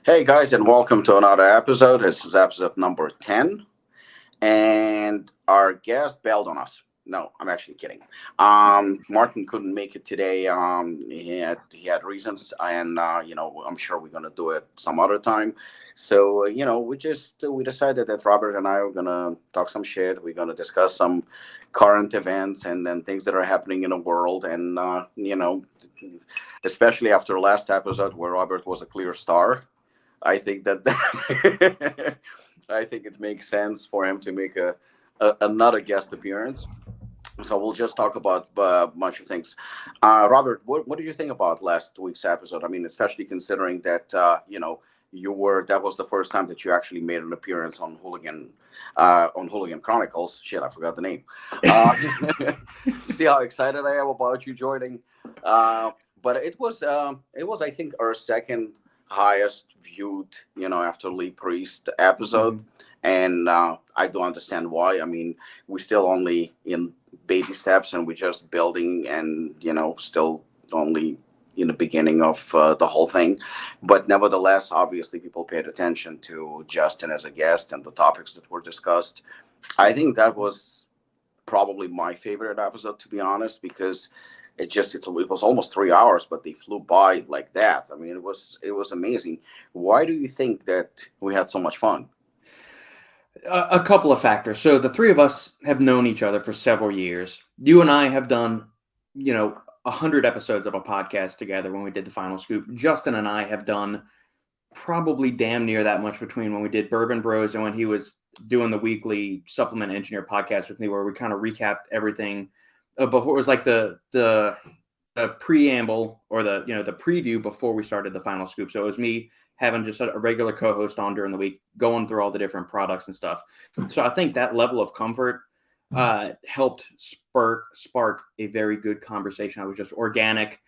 Hey guys, and welcome to another episode. This is episode number 10, and our guest bailed on us. No, I'm actually kidding. Martin couldn't make it today. He had reasons, and I'm sure we're gonna do it some other time. So we decided that Robert and I are gonna talk some shit. We're gonna discuss some current events and then things that are happening in the world, and especially after last episode where Robert was a clear star. I think that I think it makes sense for him to make another guest appearance. So we'll just talk about a bunch of things. Robert, what did you think about last week's episode? I mean, especially considering that that was the first time that you actually made an appearance on Hooligan Chronicles. Shit, I forgot the name. Uh, See how excited I am about you joining. But it was I think our second highest viewed, after Lee Priest episode. Mhm. And I do understand why. I mean, we're still only in baby steps and we're just building and, still only in the beginning of the whole thing. But nevertheless, obviously, people paid attention to Justin as a guest and the topics that were discussed. I think that was probably my favorite episode, to be honest, because it was almost 3 hours, but they flew by like that. I mean, it was amazing. Why do you think that we had so much fun? A couple of factors. So the three of us have known each other for several years. You and I have done, 100 episodes of a podcast together when we did the Final Scoop. Justin and I have done probably damn near that much between when we did Bourbon Bros and when he was doing the weekly Supplement Engineer podcast with me, where we kind of recapped everything before. It was like the preamble or the preview before we started the Final Scoop. So it was me having just a regular co-host on during the week, going through all the different products and stuff. So I think that level of comfort helped spark a very good conversation. I was just organic.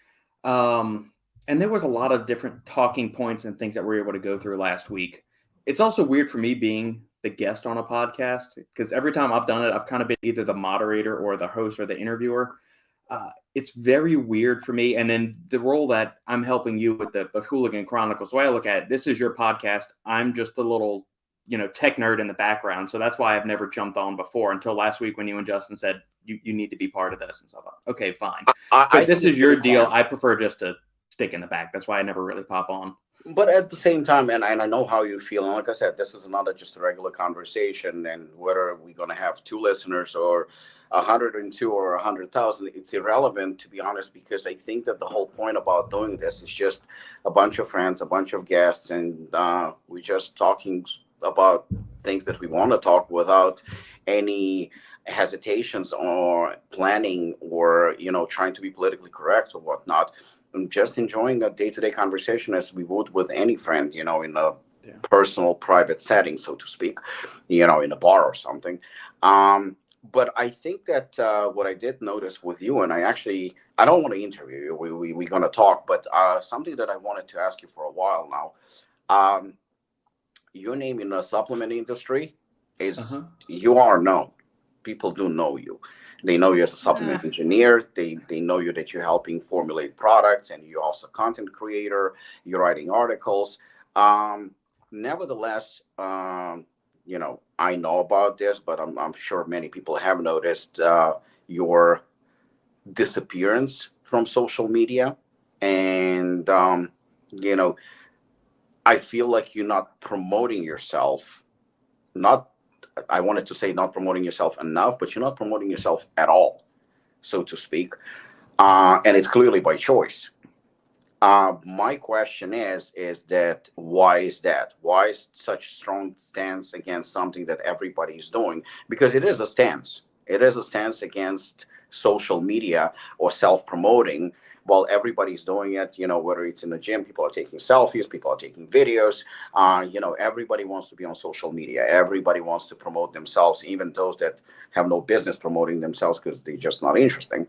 And there was a lot of different talking points and things that we were able to go through last week. It's also weird for me being the guest on a podcast, because every time I've done it, I've kind of been either the moderator or the host or the interviewer. It's very weird for me. And then the role that I'm helping you with the Hooligan Chronicles, the way I look at it, this is your podcast. I'm just a little, tech nerd in the background. So that's why I've never jumped on before until last week when you and Justin said, you need to be part of this. And so I thought, okay, fine. I But think this it's is your pretty deal. fun. I prefer just to stick in the back. That's why I never really pop on. But at the same time, and I know how you feel. And like I said, this is another just a regular conversation. And whether we're going to have two listeners or 102 or 100,000, it's irrelevant, to be honest, because I think that the whole point about doing this is just a bunch of friends, a bunch of guests, and we're just talking about things that we want to talk without any hesitations or planning or trying to be politically correct or whatnot. I'm just enjoying a day-to-day conversation as we would with any friend, in a Yeah. personal private setting, so to speak, in a bar or something. But I think that what I did notice with you, and I don't want to interview you, we're going to talk, but something that I wanted to ask you for a while now. um, your name in the supplement industry is, Uh-huh. you are known. People do know you. They know you as a Eh, supplement engineer. They know you that you're helping formulate products, and you're also a content creator. You're writing articles. Um, Nevertheless, I know about this, but I'm sure many people have noticed your disappearance from social media, and you know, I feel like you're not promoting yourself. Not, I wanted to say not promoting yourself enough, but you're not promoting yourself at all, so to speak. And it's clearly by choice. My question is that why is that? Why is such strong stance against something that everybody is doing? Because it is a stance. It is a stance against social media or self-promoting. While everybody's doing it, whether it's in the gym, people are taking selfies, people are taking videos. Everybody wants to be on social media. Everybody wants to promote themselves, even those that have no business promoting themselves because they're just not interesting.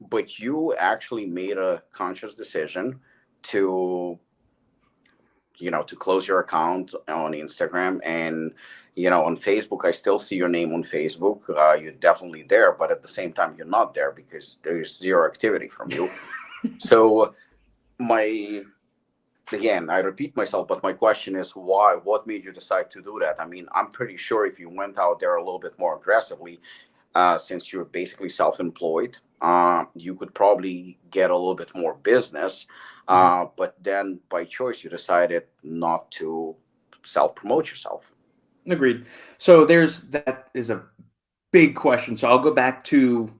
But you actually made a conscious decision to to close your account on Instagram, and on Facebook. I still see your name on Facebook. You're definitely there, but at the same time you're not there because there's zero activity from you. So my again, I repeat myself, but my question is why? What made you decide to do that? I mean, I'm pretty sure if you went out there a little bit more aggressively, since you're basically self-employed, you could probably get a little bit more business. But then by choice, you decided not to self-promote yourself. Agreed. So that is a big question. So I'll go back to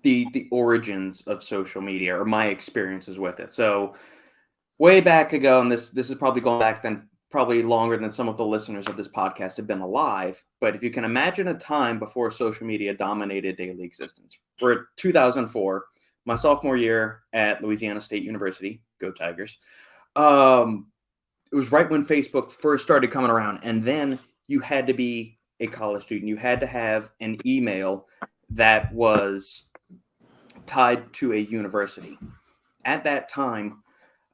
the origins of social media or my experiences with it. So way back ago, and this is probably going back then, probably longer than some of the listeners of this podcast have been alive. But if you can imagine a time before social media dominated daily existence, we're at 2004, my sophomore year at Louisiana State University. Go Tigers! It was right when Facebook first started coming around, and then you had to be a college student. You had to have an email that was tied to a university. At that time,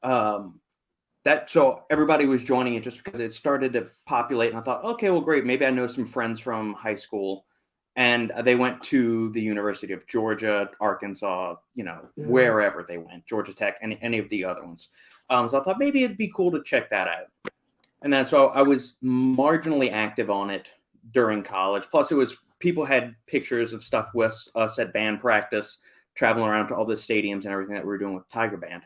so everybody was joining it just because it started to populate, and I thought, okay, well, great, maybe I know some friends from high school, and they went to the University of Georgia, Arkansas, wherever they went, Georgia Tech, any of the other ones. So I thought maybe it'd be cool to check that out. And then so I was marginally active on it during college. Plus, people had pictures of stuff with us at band practice, traveling around to all the stadiums and everything that we were doing with Tiger Band.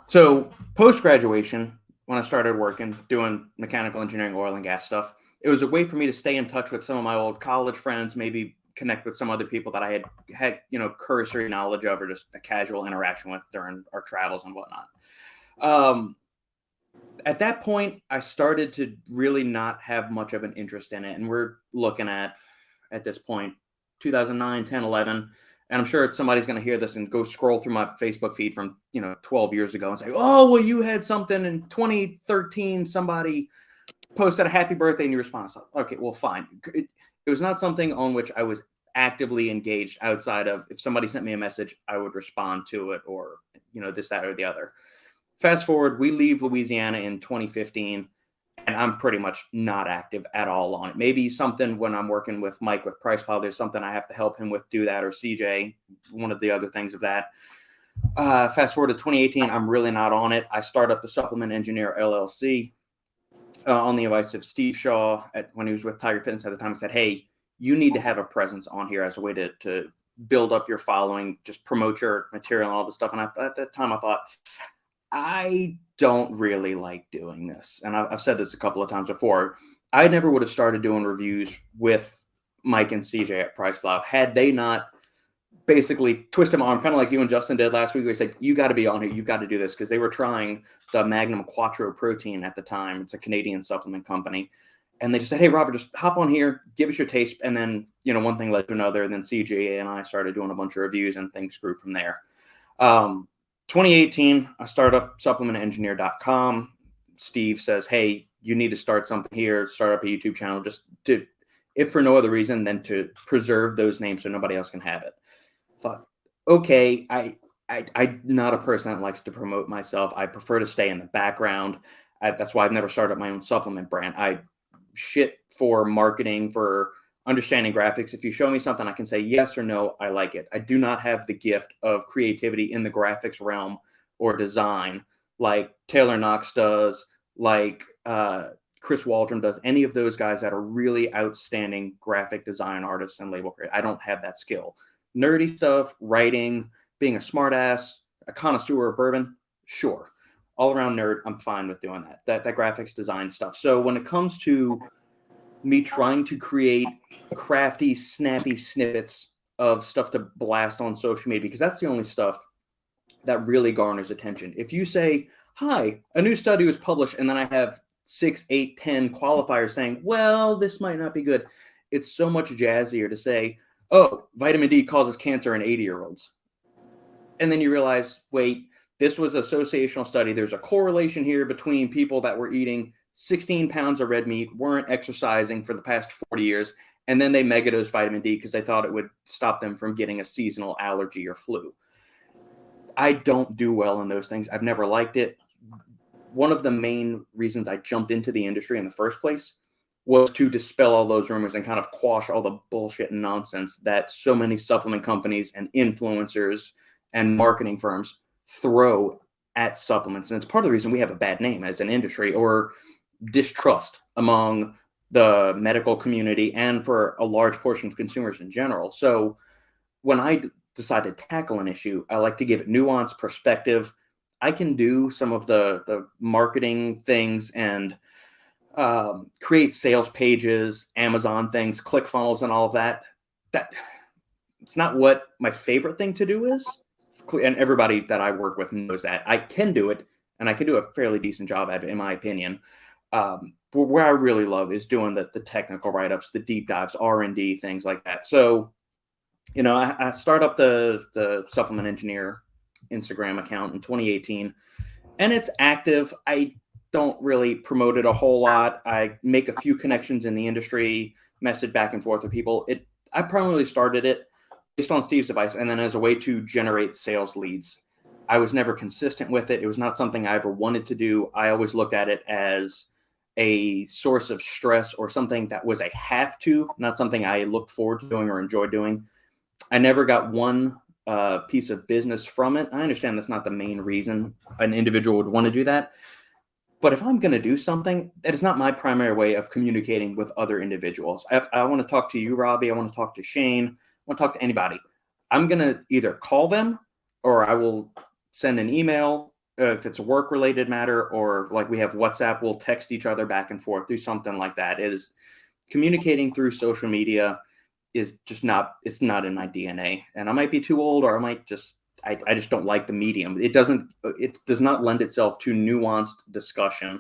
So post-graduation, when I started working, doing mechanical engineering, oil and gas stuff, it was a way for me to stay in touch with some of my old college friends, maybe connect with some other people that I had cursory knowledge of or just a casual interaction with during our travels and whatnot. At that point, I started to really not have much of an interest in it. And we're looking at this point, 2009, 10, 11. And I'm sure somebody's going to hear this and go scroll through my Facebook feed from, 12 years ago and say, oh, well, you had something in 2013. Somebody posted a happy birthday and you responded. Okay, well, fine. It was not something on which I was actively engaged outside of if somebody sent me a message, I would respond to it or, this, that, or the other. Fast forward, we leave Louisiana in 2015, and I'm pretty much not active at all on it. Maybe something when I'm working with Mike with Price Plow, there's something I have to help him with, do that, or CJ, one of the other things of that. Fast forward to 2018, I'm really not on it. I start up the Supplement Engineer LLC on the advice of Steve Shaw when he was with Tiger Fitness at the time. He said, hey, you need to have a presence on here as a way to build up your following, just promote your material and all this stuff. And at that time, I thought, I don't really like doing this. And I've said this a couple of times before. I never would have started doing reviews with Mike and CJ at Price Plow had they not basically twisted my arm, kind of like you and Justin did last week. We said, you got to be on here. You got to do this because they were trying the Magnum Quattro protein at the time. It's a Canadian supplement company. And they just said, hey, Robert, just hop on here, give us your taste. And then, one thing led to another. And then CJ and I started doing a bunch of reviews and things grew from there. 2018, I start up supplementengineer.com. Steve says, hey, you need to start something here, start up a YouTube channel, just to, if for no other reason than to preserve those names so nobody else can have it. I thought, okay, I'm not a person that likes to promote myself. I prefer to stay in the background. That's why I've never started my own supplement brand. I shit for marketing, for understanding graphics. If you show me something, I can say yes or no, I like it. I do not have the gift of creativity in the graphics realm or design like Taylor Knox does, like Chris Waldron does, any of those guys that are really outstanding graphic design artists and label creators. I don't have that skill. Nerdy stuff, writing, being a smartass, a connoisseur of bourbon, sure. All around nerd, I'm fine with doing that graphics design stuff. So when it comes to me trying to create crafty, snappy snippets of stuff to blast on social media, because that's the only stuff that really garners attention. If you say, hi, a new study was published, and then I have 6, 8, 10 qualifiers saying, well, this might not be good. It's so much jazzier to say, oh, vitamin D causes cancer in 80-year-olds. And then you realize, wait, this was an associational study. There's a correlation here between people that were eating 16 pounds of red meat, weren't exercising for the past 40 years, and then they megadose vitamin D because they thought it would stop them from getting a seasonal allergy or flu. I don't do well in those things. I've never liked it. One of the main reasons I jumped into the industry in the first place was to dispel all those rumors and kind of quash all the bullshit and nonsense that so many supplement companies and influencers and marketing firms throw at supplements. And it's part of the reason we have a bad name as an industry, or distrust among the medical community and for a large portion of consumers in general. So when I decide to tackle an issue, I like to give it nuance, perspective. I can do some of the marketing things and create sales pages, Amazon things, ClickFunnels, and all of that. That it's not what my favorite thing to do is, and everybody that I work with knows that. I can do it, and I can do a fairly decent job at it, in my opinion. But where I really love is doing the technical write-ups, the deep dives, R&D, things like that. So, I start up the Supplement Engineer Instagram account in 2018, and it's active. I don't really promote it a whole lot. I make a few connections in the industry, message back and forth with people. I primarily started it based on Steve's advice, and then as a way to generate sales leads. I was never consistent with it. It was not something I ever wanted to do. I always looked at it as a source of stress or something that was a have to, not something I looked forward to doing or enjoyed doing. I never got one piece of business from it. I understand that's not the main reason an individual would want to do that. But if I'm going to do something, that is not my primary way of communicating with other individuals. I want to talk to you, Robbie. I want to talk to Shane. I want to talk to anybody. I'm going to either call them or I will send an email if it's a work-related matter, or like we have WhatsApp, we'll text each other back and forth, do something like that. It is communicating through social media is just not, it's not in my DNA. And I might be too old, or I just don't like the medium. It does not lend itself to nuanced discussion.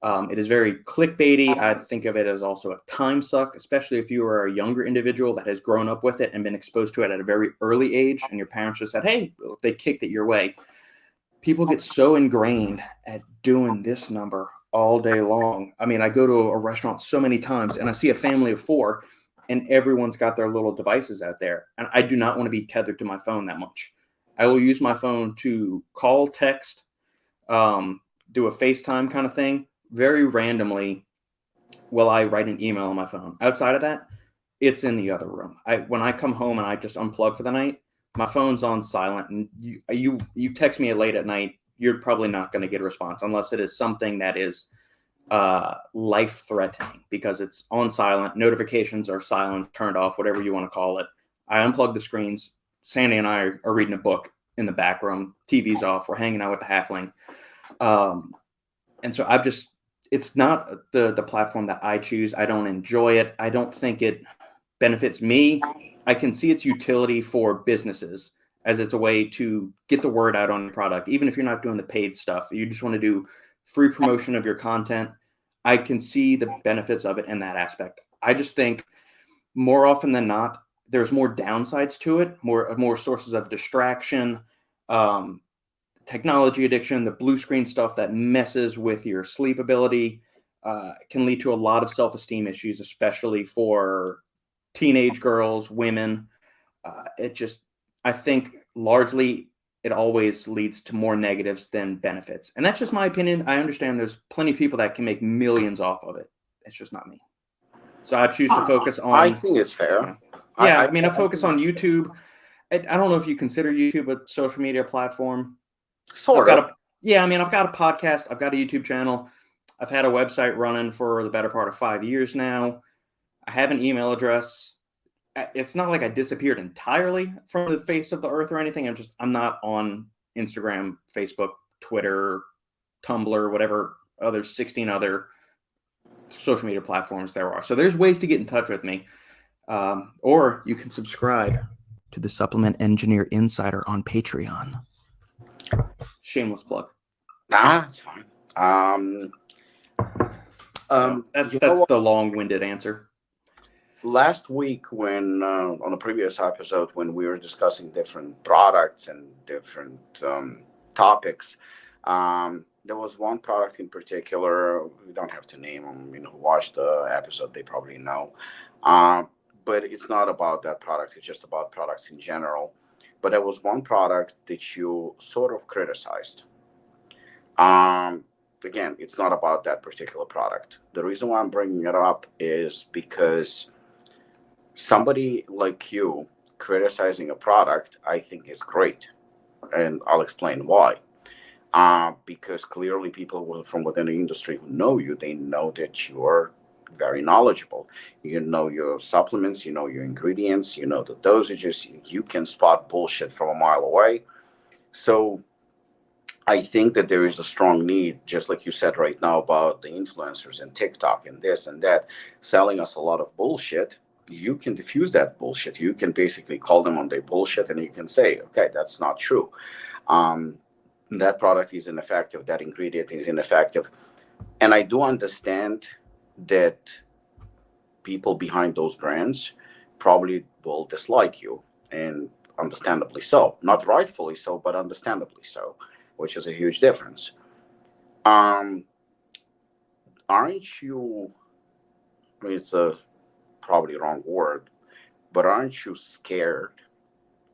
It is very clickbaity. I think of it as also a time suck, especially if you are a younger individual that has grown up with it and been exposed to it at a very early age, and your parents just said, hey, they kicked it your way. People get so ingrained at doing this number all day long. I mean, I go to a restaurant so many times and I see a family of 4 and everyone's got their little devices out there. And I do not want to be tethered to my phone that much. I will use my phone to call, text, do a FaceTime kind of thing. Very randomly will I write an email on my phone. Outside of that, it's in the other room. When I come home and I just unplug for the night, my phone's on silent, and you text me late at night, you're probably not going to get a response unless it is something that is life-threatening, because it's on silent. Notifications are silent, turned off, whatever you want to call it. I unplug the screens. Sandy and I are reading a book in the back room. TV's off. We're hanging out with the halfling. And so it's not the platform that I choose. I don't enjoy it. I don't think it benefits me. I can see its utility for businesses, as it's a way to get the word out on your product. Even if you're not doing the paid stuff, you just want to do free promotion of your content. I can see the benefits of it in that aspect. I just think more often than not, there's more downsides to it, more sources of distraction, technology addiction, the blue screen stuff that messes with your sleep ability, can lead to a lot of self-esteem issues, especially for teenage girls, women. I think largely it always leads to more negatives than benefits. And that's just my opinion. I understand there's plenty of people that can make millions off of it. It's just not me. So I choose to focus on... I think it's fair. Yeah, I focus on YouTube. I don't know if you consider YouTube a social media platform. Sort of. I've got a podcast. I've got a YouTube channel. I've had a website running for the better part of 5 years now. I have an email address. It's not like I disappeared entirely from the face of the earth or anything. I'm not on Instagram, Facebook, Twitter, Tumblr, whatever other 16 other social media platforms there are. So there's ways to get in touch with me. Or you can subscribe to the Supplement Engineer Insider on Patreon. Shameless plug. It's fine. That's the long-winded answer. Last week, when on a previous episode, when we were discussing different products and different topics, there was one product in particular. We don't have to name them. Who watched the episode, they probably know. But it's not about that product. It's just about products in general. But there was one product that you sort of criticized. Again, it's not about that particular product. The reason why I'm bringing it up is because somebody like you criticizing a product, I think, is great. And I'll explain why. because clearly people from within the industry who know you, they know that you're very knowledgeable. You know your supplements, you know your ingredients, you know the dosages. You can spot bullshit from a mile away. So I think that there is a strong need, just like you said right now about the influencers and TikTok and this and that, selling us a lot of bullshit. You can diffuse that bullshit. You can basically call them on their bullshit, and you can say, okay, that's not true. Um, that product is ineffective. That ingredient is ineffective. And I do understand that people behind those brands probably will dislike you, and understandably so. Not rightfully so, but understandably so, which is a huge difference. Um, aren't you? I mean, it's a probably wrong word, but aren't you scared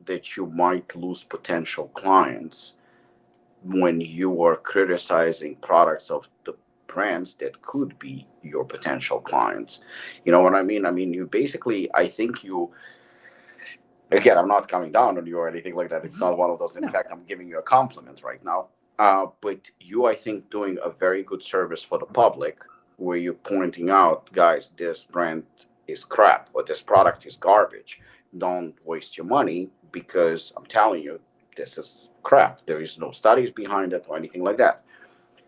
that you might lose potential clients when you are criticizing products of the brands that could be your potential clients? You know what I mean? I mean, you basically, I think you, again, I'm not coming down on you or anything like that. It's not one of those. In No. fact, I'm giving you a compliment right now. But you, I think, doing a very good service for the public, where you're pointing out, guys, this brand is crap or this product is garbage. Don't waste your money, because I'm telling you, this is crap. There is no studies behind it or anything like that.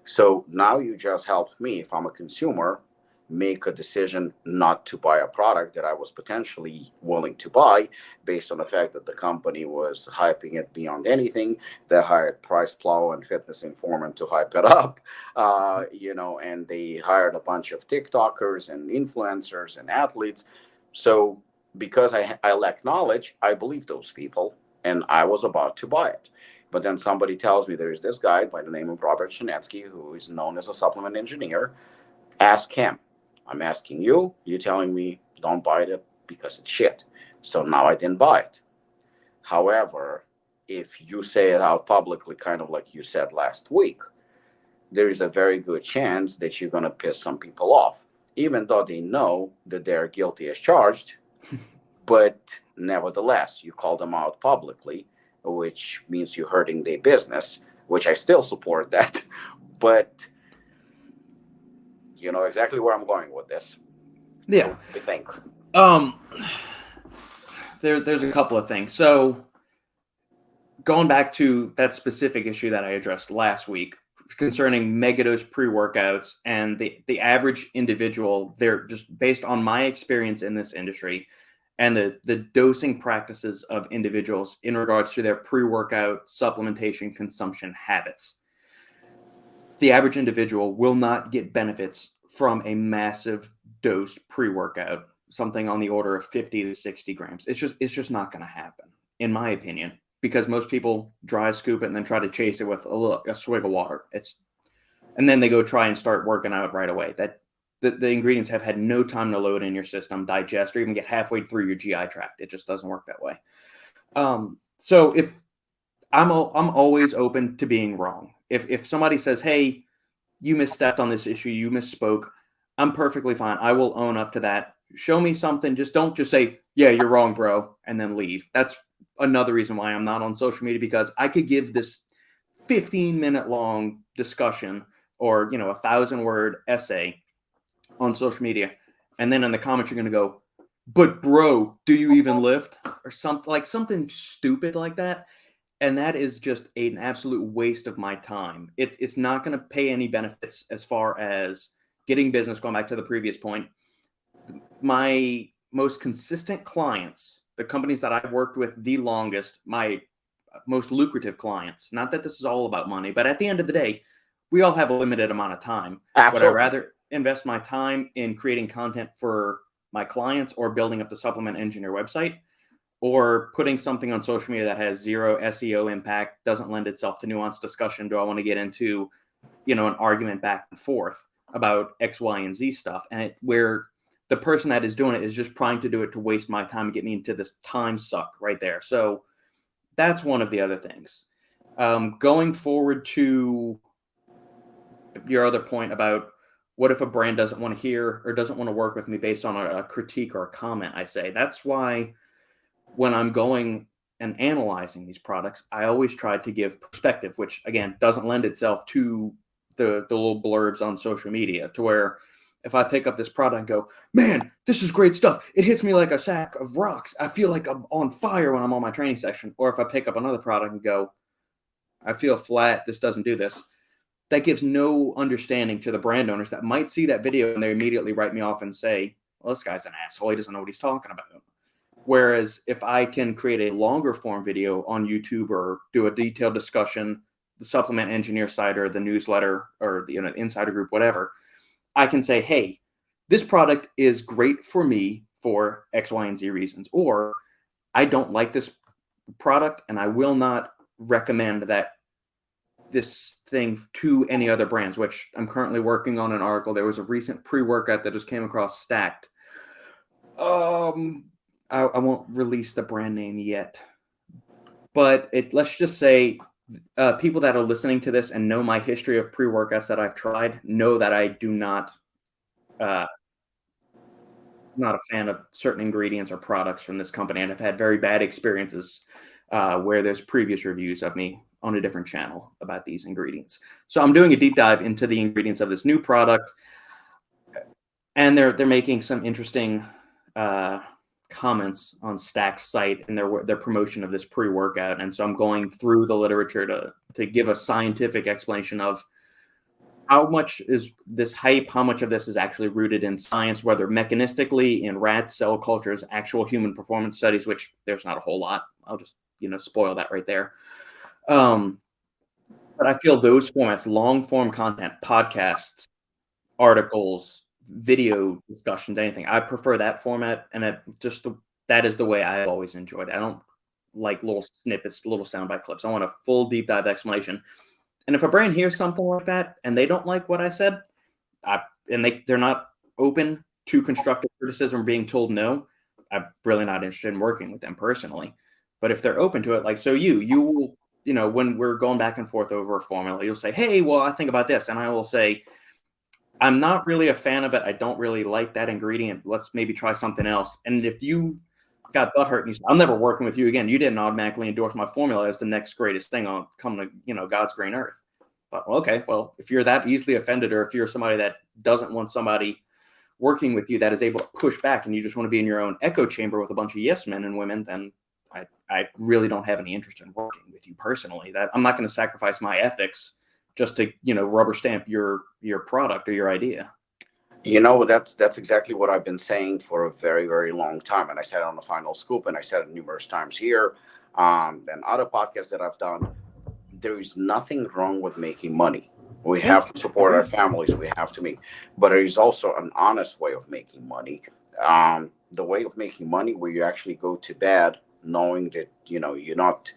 So now you just helped me, if I'm a consumer, make a decision not to buy a product that I was potentially willing to buy, based on the fact that the company was hyping it beyond anything. They hired Price Plow and Fitness Informant to hype it up, and they hired a bunch of TikTokers and influencers and athletes. So because I lack knowledge, I believe those people, and I was about to buy it. But then somebody tells me there's this guy by the name of Robert Shinetsky who is known as a supplement engineer. Ask him. I'm asking you. You're telling me don't buy it because it's shit. So now I didn't buy it. However, if you say it out publicly, kind of like you said last week, there is a very good chance that you're going to piss some people off, even though they know that they're guilty as charged. But nevertheless, you call them out publicly, which means you're hurting their business, which I still support that. But you know exactly where I'm going with this. Yeah. So I think. Um, there's a couple of things. So going back to that specific issue that I addressed last week concerning megadose pre-workouts and the average individual, they're just based on my experience in this industry and the dosing practices of individuals in regards to their pre-workout supplementation consumption habits. The average individual will not get benefits from a massive dose pre-workout, something on the order of 50 to 60 grams. It's just not going to happen, in my opinion, because most people dry scoop it and then try to chase it with a swig of water. And then they go try and start working out right away. That the ingredients have had no time to load in your system, digest, or even get halfway through your GI tract. It just doesn't work that way. So if I'm always open to being wrong. If somebody says, "Hey, you misstepped on this issue, you misspoke," I'm perfectly fine. I will own up to that. Show me something. Don't just say, "Yeah, you're wrong, bro," and then leave. That's another reason why I'm not on social media, because I could give this 15-minute long discussion or 1,000-word essay on social media, and then in the comments you're going to go, "But bro, do you even lift?" or something stupid like that. And that is just an absolute waste of my time. It's not going to pay any benefits as far as getting business. Going back to the previous point, my most consistent clients, the companies that I've worked with the longest, my most lucrative clients, not that this is all about money, but at the end of the day, we all have a limited amount of time. Would I Absolutely. rather invest my time in creating content for my clients or building up the Supplement Engineer website, or putting something on social media that has zero SEO impact, doesn't lend itself to nuanced discussion? Do I want to get into, an argument back and forth about X, Y, and Z stuff? And where the person that is doing it is just trying to do it to waste my time and get me into this time suck right there. So that's one of the other things. Going forward to your other point about what if a brand doesn't want to hear or doesn't want to work with me based on a critique or a comment, I say that's why when I'm going and analyzing these products, I always try to give perspective, which again doesn't lend itself to the little blurbs on social media, to where if I pick up this product and go, man, this is great stuff, it hits me like a sack of rocks, I feel like I'm on fire when I'm on my training session. Or if I pick up another product and go, I feel flat, this doesn't do this, that gives no understanding to the brand owners that might see that video and they immediately write me off and say, well, this guy's an asshole, he doesn't know what he's talking about. Whereas if I can create a longer form video on YouTube or do a detailed discussion, the supplement engineer site or the newsletter or the insider group, whatever, I can say, hey, this product is great for me for X, Y, and Z reasons. Or I don't like this product and I will not recommend that this thing to any other brands, which I'm currently working on an article. There was a recent pre-workout that just came across Stacked. I won't release the brand name yet, but let's just say people that are listening to this and know my history of pre-workouts that I've tried know that I do not not a fan of certain ingredients or products from this company, and I've had very bad experiences where there's previous reviews of me on a different channel about these ingredients. So I'm doing a deep dive into the ingredients of this new product, and they're making some interesting comments on Stack's site and their promotion of this pre-workout. And so I'm going through the literature to give a scientific explanation of how much is this hype, how much of this is actually rooted in science, whether mechanistically in rat cell cultures, actual human performance studies, which there's not a whole lot. I'll just spoil that right there. But I feel those formats, long form content, podcasts, articles, video discussions, anything, I prefer that format, and that is the way I've always enjoyed it. I don't like little snippets, little soundbite clips. I want a full deep dive explanation. And if a brand hears something like that and they don't like what I said, and they're not open to constructive criticism or being told no, I'm really not interested in working with them personally. But if they're open to it, like, so you will, when we're going back and forth over a formula, you'll say, hey, well, I think about this. And I will say, I'm not really a fan of it. I don't really like that ingredient. Let's maybe try something else. And if you got butthurt and you said, I'm never working with you again, you didn't automatically endorse my formula as the next greatest thing on coming to, God's green earth. But, well, okay, well, if you're that easily offended, or if you're somebody that doesn't want somebody working with you that is able to push back, and you just want to be in your own echo chamber with a bunch of yes men and women, then I really don't have any interest in working with you personally. That I'm not going to sacrifice my ethics just to, rubber stamp your product or your idea. That's exactly what I've been saying for a very, very long time. And I said it on the Final Scoop, and I said it numerous times here, and other podcasts that I've done. There is nothing wrong with making money. We have to support our families. We have to make, but there is also an honest way of making money. The way of making money where you actually go to bed knowing that, you're not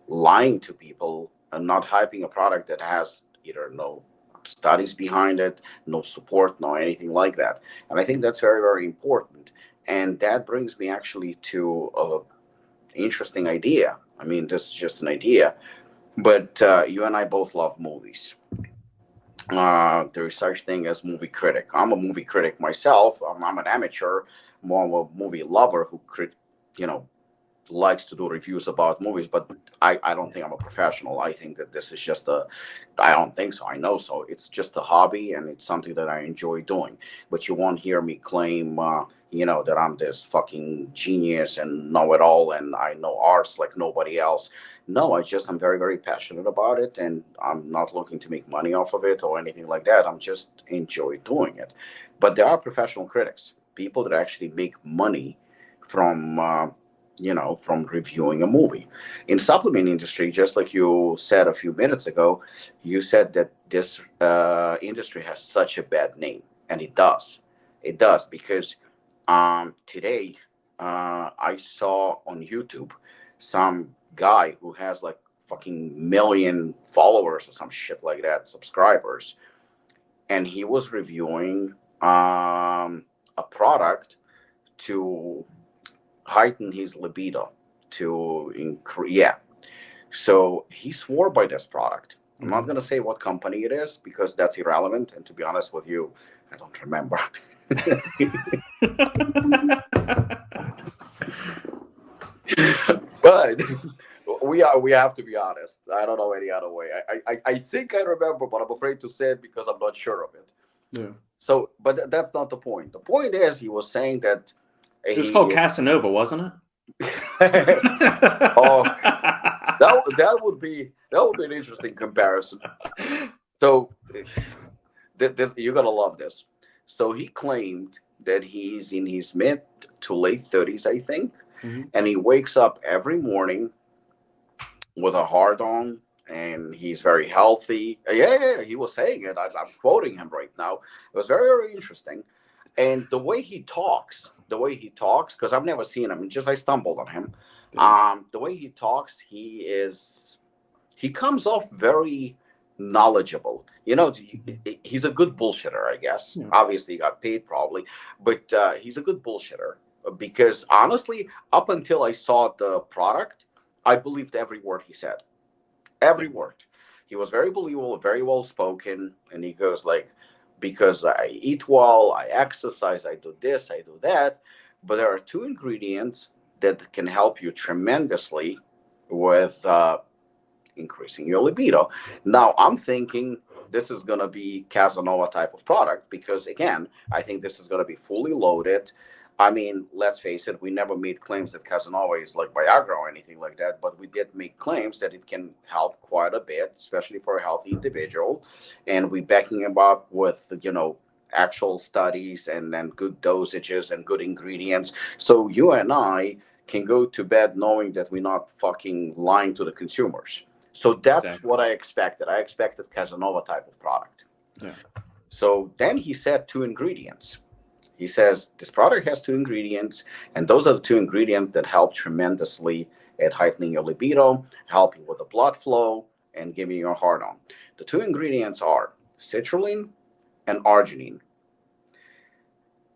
lying to people and not hyping a product that has either no studies behind it, no support, no anything like that. And I think that's very, very important. And that brings me actually to an interesting idea. I mean, this is just an idea, but you and I both love movies. There is such thing as movie critic. I'm a movie critic myself. I'm an amateur, more of a movie lover who likes to do reviews about movies, but I don't think I'm a professional. I think that this is just I don't think so. I know so. It's just a hobby, and it's something that I enjoy doing. But you won't hear me claim, that I'm this fucking genius and know it all, and I know arts like nobody else. No, I'm very, very passionate about it, and I'm not looking to make money off of it or anything like that. I'm just enjoy doing it. But there are professional critics, people that actually make money from from reviewing a movie. In supplement industry, just like you said a few minutes ago, you said that this industry has such a bad name, and it does. It does, because today I saw on YouTube some guy who has like fucking million followers or some shit like that, subscribers, and he was reviewing a product to heighten his libido, to increase. Yeah. So he swore by this product. I'm not going to say what company it is because that's irrelevant. And to be honest with you, I don't remember. But we have to be honest. I don't know any other way. I think I remember, but I'm afraid to say it because I'm not sure of it. Yeah. So, but that's not the point. The point is, he was saying that It was he. called Casanova, wasn't it? Oh, that would be an interesting comparison. So, this you're gonna love this. So he claimed that he's in his mid to late 30s, I think, and he wakes up every morning with a hard on, and he's very healthy. Yeah, he was saying it. I'm quoting him right now. It was very, very interesting. And the way he talks, because I've never seen him, just I stumbled on him. The way he talks, he comes off very knowledgeable. He's a good bullshitter, I guess. Yeah. Obviously, he got paid probably, but he's a good bullshitter because honestly, up until I saw the product, I believed every word he said. Every word. He was very believable, very well spoken, and he goes like, because I eat well, I exercise, I do this, I do that, but there are two ingredients that can help you tremendously with increasing your libido. Now, I'm thinking this is going to be Casanova type of product because, again, I think this is going to be fully loaded. I mean, let's face it, we never made claims that Casanova is like Viagra or anything like that, but we did make claims that it can help quite a bit, especially for a healthy individual. And we backing him up with, actual studies and then good dosages and good ingredients. So you and I can go to bed knowing that we're not fucking lying to the consumers. So that's Exactly. what I expected. I expected Casanova type of product. Yeah. So then he said two ingredients. He says this product has two ingredients, and those are the two ingredients that help tremendously at heightening your libido, helping with the blood flow, and giving you a hard on. The two ingredients are citrulline and arginine.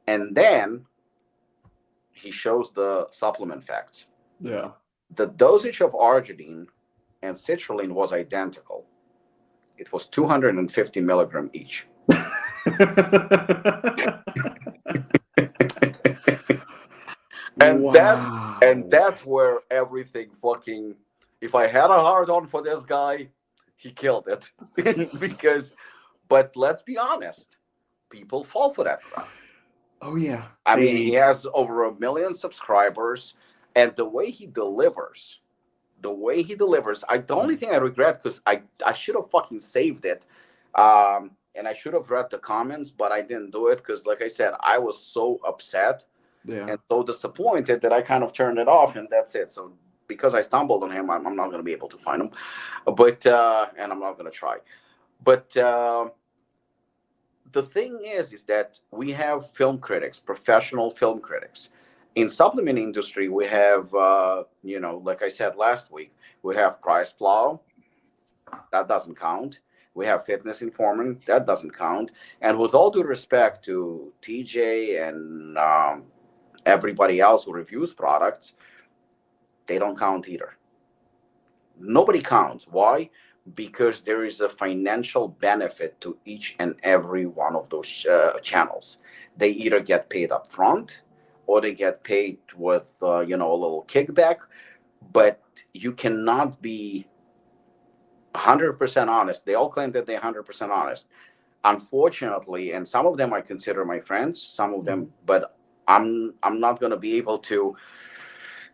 And then he shows the supplement facts. Yeah. The dosage of arginine and citrulline was identical. It was 250 milligram each. And wow. that's where everything fucking. If I had a hard on for this guy, he killed it. But let's be honest, people fall for that crap. Oh yeah. I mean, he has over 1 million subscribers, and the way he delivers, the only thing I regret, because I should have fucking saved it, and I should have read the comments, but I didn't do it because, like I said, I was so upset and so disappointed that I kind of turned it off, and that's it. So because I stumbled on him, I'm not going to be able to find him, but and I'm not going to try. But the thing is that we have film critics, professional film critics. In supplement industry, we have, like I said last week, we have Price Plow. That doesn't count. We have Fitness Informant. That doesn't count. And with all due respect to TJ and everybody else who reviews products, they don't count either. Nobody counts. Why? Because there is a financial benefit to each and every one of those channels. They either get paid up front or they get paid with, a little kickback, but you cannot be 100% honest. They all claim that they're 100% honest. Unfortunately, and some of them I consider my friends, some of them, but I'm not going to be able to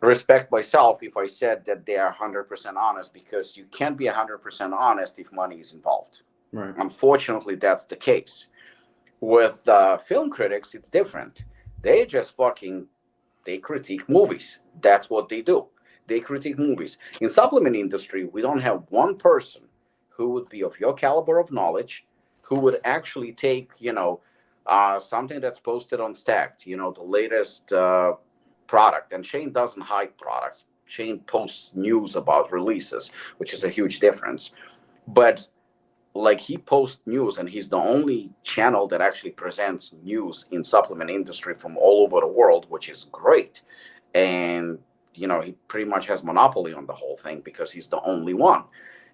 respect myself if I said that they are 100% honest, because you can't be 100% honest if money is involved. Right. Unfortunately, that's the case. With film critics, it's different. They just they critique movies. That's what they do. They critique movies. In supplement industry, we don't have one person who would be of your caliber of knowledge, who would actually take, something that's posted on Stacked, the latest product. And Shane doesn't hype products. Shane posts news about releases, which is a huge difference. But like, he posts news, and he's the only channel that actually presents news in supplement industry from all over the world, which is great. And he pretty much has monopoly on the whole thing because he's the only one.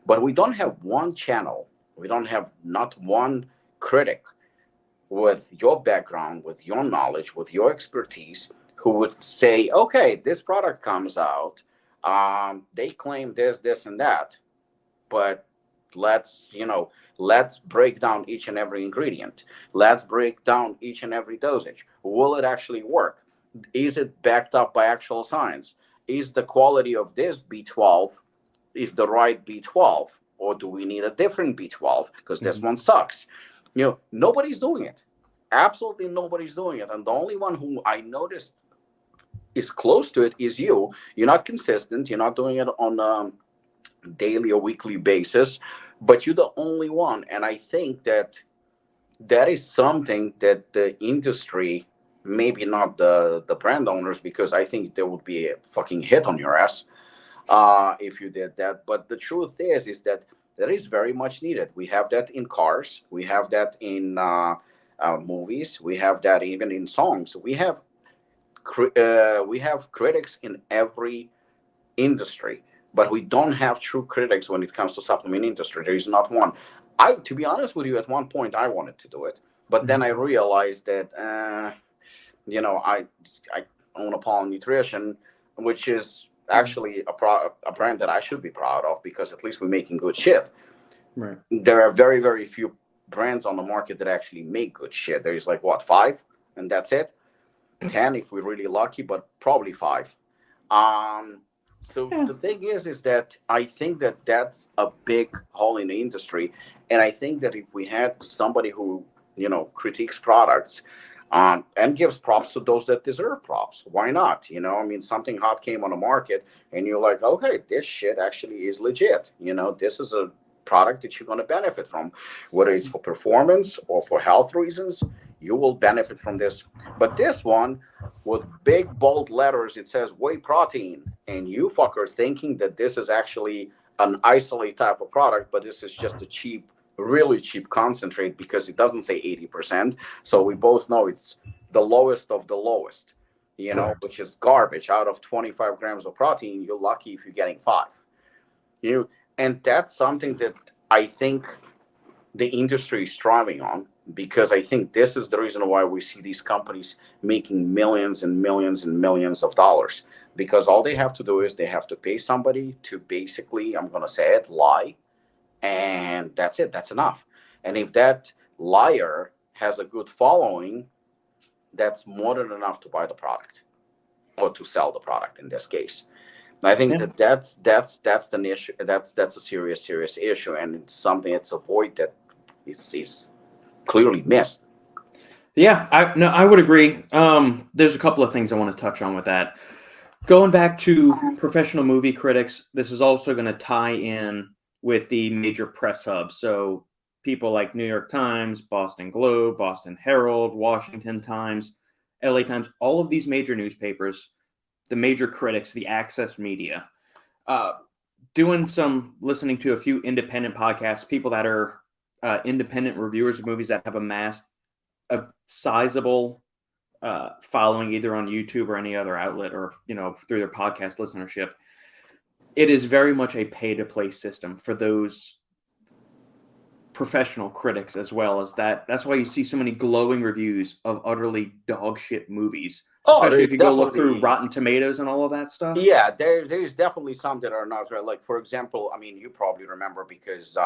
But we don't have one channel. We don't have not one critic with your background, with your knowledge, with your expertise, who would say, okay, this product comes out. They claim this, and that, but let's let's break down each and every ingredient. Let's break down each and every dosage. Will it actually work? Is it backed up by actual science? Is the quality of this B12 is the right B12, or do we need a different B12 because this one sucks? Nobody's doing it. Absolutely nobody's doing it. And the only one who I noticed is close to it is you. You're not consistent. You're not doing it on a daily or weekly basis, but you're the only one. And I think that is something that the industry, maybe not the brand owners, because I think there would be a fucking hit on your ass if you did that. But the truth is that that is very much needed. We have that in cars. We have that in movies. We have that even in songs. We have critics in every industry, but we don't have true critics when it comes to supplement industry. There is not one. To be honest with you, at one point I wanted to do it, but then I realized that I own Apollon Nutrition, which is actually a brand that I should be proud of because at least we're making good shit. Right. There are very, very few brands on the market that actually make good shit. There's like what, 5, and that's it. 10 if we're really lucky, but probably 5. So the thing is that I think that that's a big hole in the industry, and I think that if we had somebody who critiques products, and gives props to those that deserve props, why not? I mean, something hot came on the market, and you're like, okay, this shit actually is legit. This is a product that you're going to benefit from, whether it's for performance or for health reasons. You will benefit from this. But this one, with big bold letters, it says whey protein, and you fucker thinking that this is actually an isolate type of product, but this is just a cheap, really cheap concentrate because it doesn't say 80%. So we both know it's the lowest of the lowest, which is garbage. Out of 25 grams of protein, you're lucky if you're getting 5. And that's something that I think the industry is striving on, because I think this is the reason why we see these companies making millions and millions and millions of dollars, because all they have to do is they have to pay somebody to basically, I'm going to say it, lie. And that's it. That's enough. And if that liar has a good following, that's more than enough to buy the product or to sell the product in this case. I think that's the issue. That's a serious issue, and it's something it's a void that is clearly missed. Yeah, I would agree. There's a couple of things I want to touch on with that. Going back to professional movie critics, this is also going to tie in with the major press hubs. So people like New York Times, Boston Globe, Boston Herald, Washington Times, LA Times, all of these major newspapers, the major critics, the access media, listening to a few independent podcasts, people that are independent reviewers of movies that have amassed a sizable following either on YouTube or any other outlet, or through their podcast listenership. It is very much a pay-to-play system for those professional critics as well as that. That's why you see so many glowing reviews of utterly dog shit movies. Especially if you go look through Rotten Tomatoes and all of that stuff. Yeah, there's definitely some that are not right. Like, for example, I mean, you probably remember because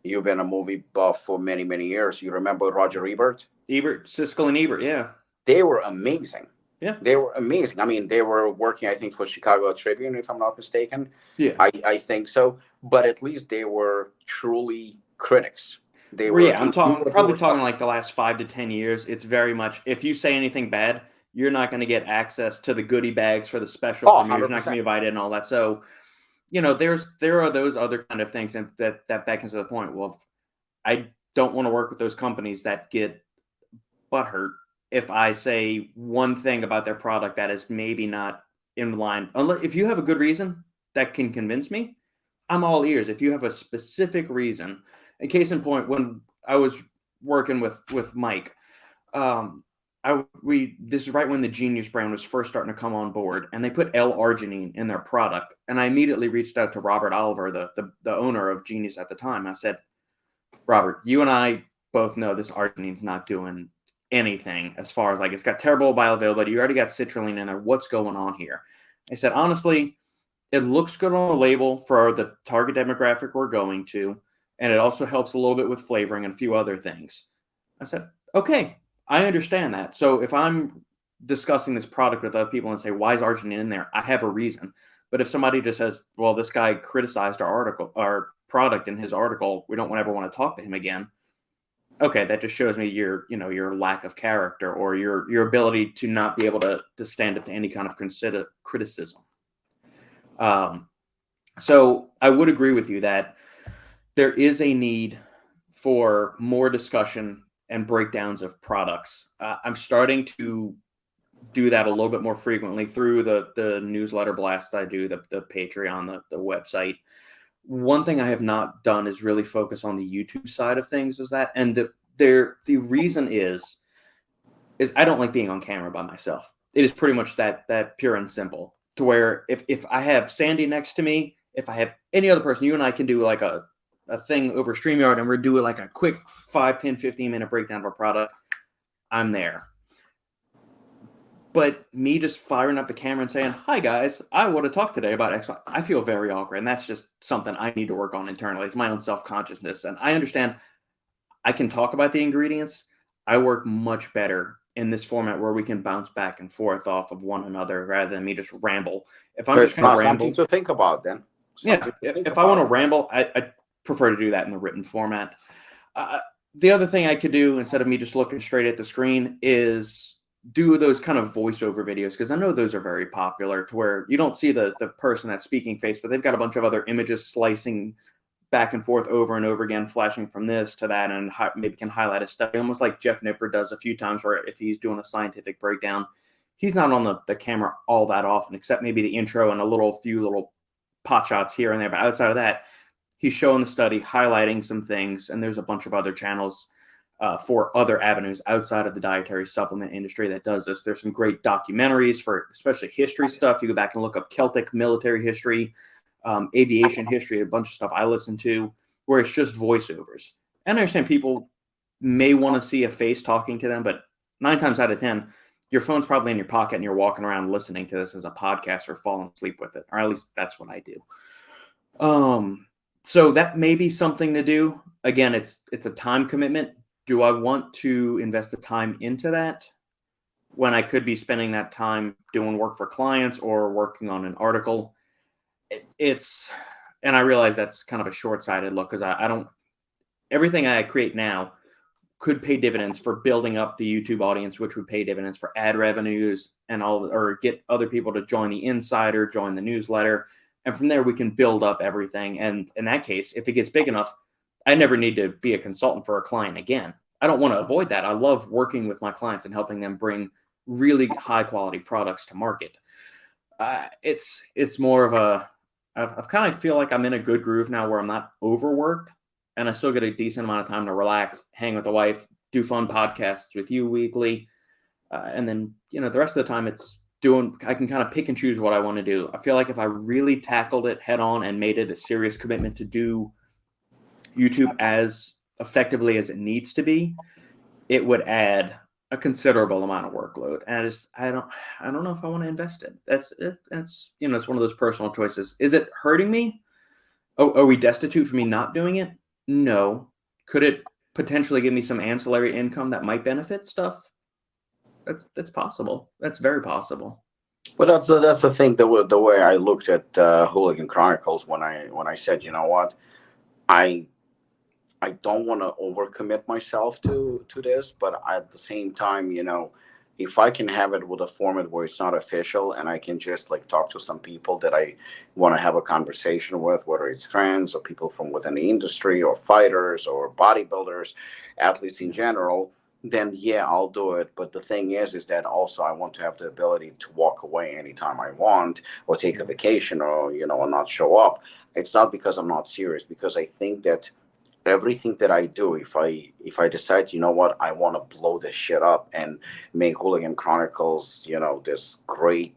you've been a movie buff for many, many years. You remember Roger Ebert? Siskel and Ebert, yeah. They were amazing. Yeah. They were amazing. I mean, they were working, I think, for Chicago Tribune, if I'm not mistaken. Yeah. I think so. But at least they were truly critics. I'm talking like the last 5 to 10 years. It's very much, if you say anything bad, you're not going to get access to the goodie bags for the special premieres. You're not going to be invited and all that. So, there are those other kind of things, and that beckons to the point. Well, I don't want to work with those companies that get butthurt if I say one thing about their product that is maybe not in line. Unless if you have a good reason that can convince me, I'm all ears. If you have a specific reason, in case in point, when I was working with Mike, this is right when the Genius brand was first starting to come on board, and they put L-arginine in their product. And I immediately reached out to Robert Oliver, the owner of Genius at the time. I said, Robert, you and I both know this arginine's not doing anything as far as, like, it's got terrible bioavailability. You already got citrulline in there. What's going on here? I said, honestly, It looks good on the label for the target demographic we're going to, and it also helps a little bit with flavoring and a few other things. I said, okay, I understand that. So if I'm discussing this product with other people and say, why is arginine in there? I have a reason. But if somebody just says, well, this guy criticized our product in his article, we don't ever want to talk to him again. Okay, that just shows me your lack of character, or your ability to not be able to stand up to any kind of criticism. So I would agree with you that there is a need for more discussion and breakdowns of products. I'm starting to do that a little bit more frequently through the newsletter blasts I do, the Patreon, the website. One thing I have not done is really focus on the YouTube side of things, and the reason is I don't like being on camera by myself. It is pretty much that pure and simple, to where if I have Sandy next to me, if I have any other person, you and I can do like a thing over StreamYard, and we're doing like a quick 5, 10, 15-minute breakdown of a product, I'm there. But me just firing up the camera and saying, hi guys, I want to talk today about X, I feel very awkward. And that's just something I need to work on internally. It's my own self-consciousness. And I understand I can talk about the ingredients. I work much better in this format where we can bounce back and forth off of one another rather than me just ramble. If I'm just going to ramble, something to think about then. If I want to ramble, I prefer to do that in the written format. The other thing I could do, instead of me just looking straight at the screen, is do those kind of voiceover videos, because I know those are very popular, to where you don't see the person that's speaking face, but they've got a bunch of other images slicing back and forth over and over again, flashing from this to that, and maybe can highlight a study, almost like Jeff Nipper does a few times, where if he's doing a scientific breakdown, he's not on the camera all that often, except maybe the intro and a few little pot shots here and there. But outside of that, he's showing the study, highlighting some things, and there's a bunch of other channels for other avenues outside of the dietary supplement industry that does this. There's some great documentaries for especially history stuff. You go back and look up Celtic military history, aviation history, a bunch of stuff I listen to, where it's just voiceovers. And I understand people may want to see a face talking to them, but 9 times out of 10, your phone's probably in your pocket and you're walking around listening to this as a podcast or falling asleep with it, or at least that's what I do. So that may be something to do. Again, it's a time commitment. Do I want to invest the time into that when I could be spending that time doing work for clients or working on an article? And I realize that's kind of a short-sighted look, because I don't, everything I create now could pay dividends for building up the YouTube audience, which would pay dividends for ad revenues and or get other people to join the insider, join the newsletter. And from there, we can build up everything. And in that case, if it gets big enough, I never need to be a consultant for a client again. I don't want to avoid that. I love working with my clients and helping them bring really high quality products to market. It's more of I've kind of feel like I'm in a good groove now, where I'm not overworked and I still get a decent amount of time to relax, hang with the wife, do fun podcasts with you weekly. And then, the rest of the time I can kind of pick and choose what I want to do. I feel like if I really tackled it head on and made it a serious commitment to do YouTube as effectively as it needs to be, it would add a considerable amount of workload. And I don't know if I want to invest in. That's it's one of those personal choices. Is it hurting me? Oh, are we destitute for me not doing it? No. Could it potentially give me some ancillary income that might benefit stuff? That's possible. That's very possible. But that's the thing. The way I looked at Hooligan Chronicles when I said, you know what, I don't want to overcommit myself to this, but at the same time, if I can have it with a format where it's not official and I can just like talk to some people that I want to have a conversation with, whether it's friends or people from within the industry or fighters or bodybuilders, athletes in general, then yeah, I'll do it. But the thing is that also I want to have the ability to walk away anytime I want, or take a vacation, or or not show up. It's not because I'm not serious, because I think that everything that I do, if I decide, what, I want to blow this shit up and make Hooligan Chronicles, this great,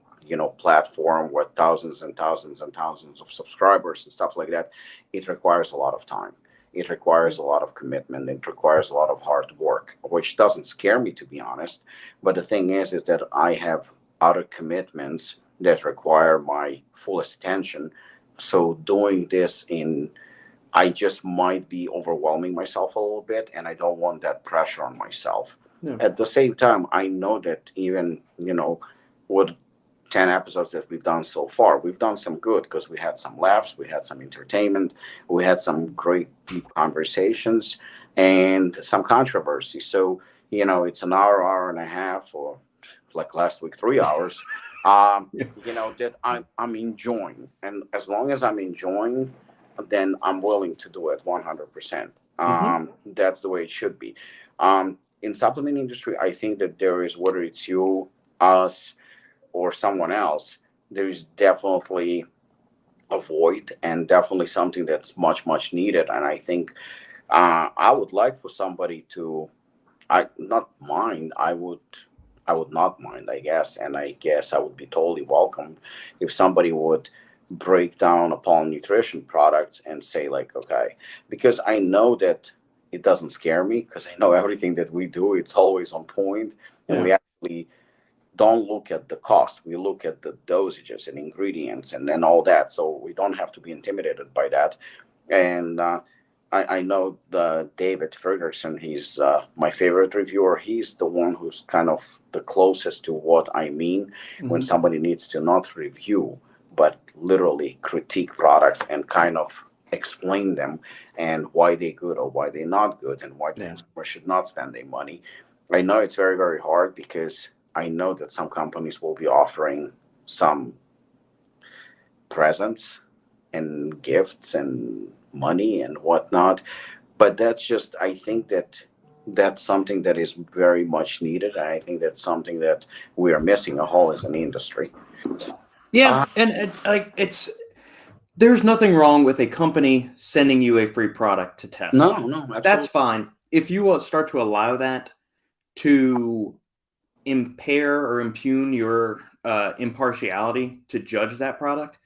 platform with thousands and thousands and thousands of subscribers and stuff like that, it requires a lot of time. It requires a lot of commitment. It requires a lot of hard work, which doesn't scare me, to be honest. But the thing is that I have other commitments that require my fullest attention. So doing this I just might be overwhelming myself a little bit, and I don't want that pressure on myself. Yeah. At the same time, I know that even, with 10 episodes that we've done so far, we've done some good because we had some laughs, we had some entertainment, we had some great deep conversations, and some controversy. So, it's an hour and a half, or like last week, 3 hours. Yeah. That I'm enjoying, and as long as I'm enjoying, then I'm willing to do it 100%. That's the way it should be. In supplement industry, I think that there is, whether it's you, us, or someone else, there is definitely a void, and definitely something that's much much needed. And I think I would like for somebody to, I not mind. I would not mind, I guess, and I guess I would be totally welcome if somebody would break down Apollon Nutrition products and say, like, okay, because I know that it doesn't scare me, because I know everything that we do, it's always on point, and we Yeah. actually don't look at the cost. We look at the dosages and ingredients and all that, so we don't have to be intimidated by that. And I know David Ferguson. He's my favorite reviewer. He's the one who's kind of the closest to what I mean when somebody needs to not review, but literally critique products and kind of explain them and why they're good or why they're not good and why the Yeah. consumer should not spend their money. I know it's very, very hard, because I know that some companies will be offering some presents and gifts and money and whatnot. But that's just, I think that's something that is very much needed. And I think that's something that we are missing a hole as an industry. Yeah, Uh, and there's nothing wrong with a company sending you a free product to test. no, That's absolutely. fine. If you will start to allow that to impair or impugn your impartiality to judge that product,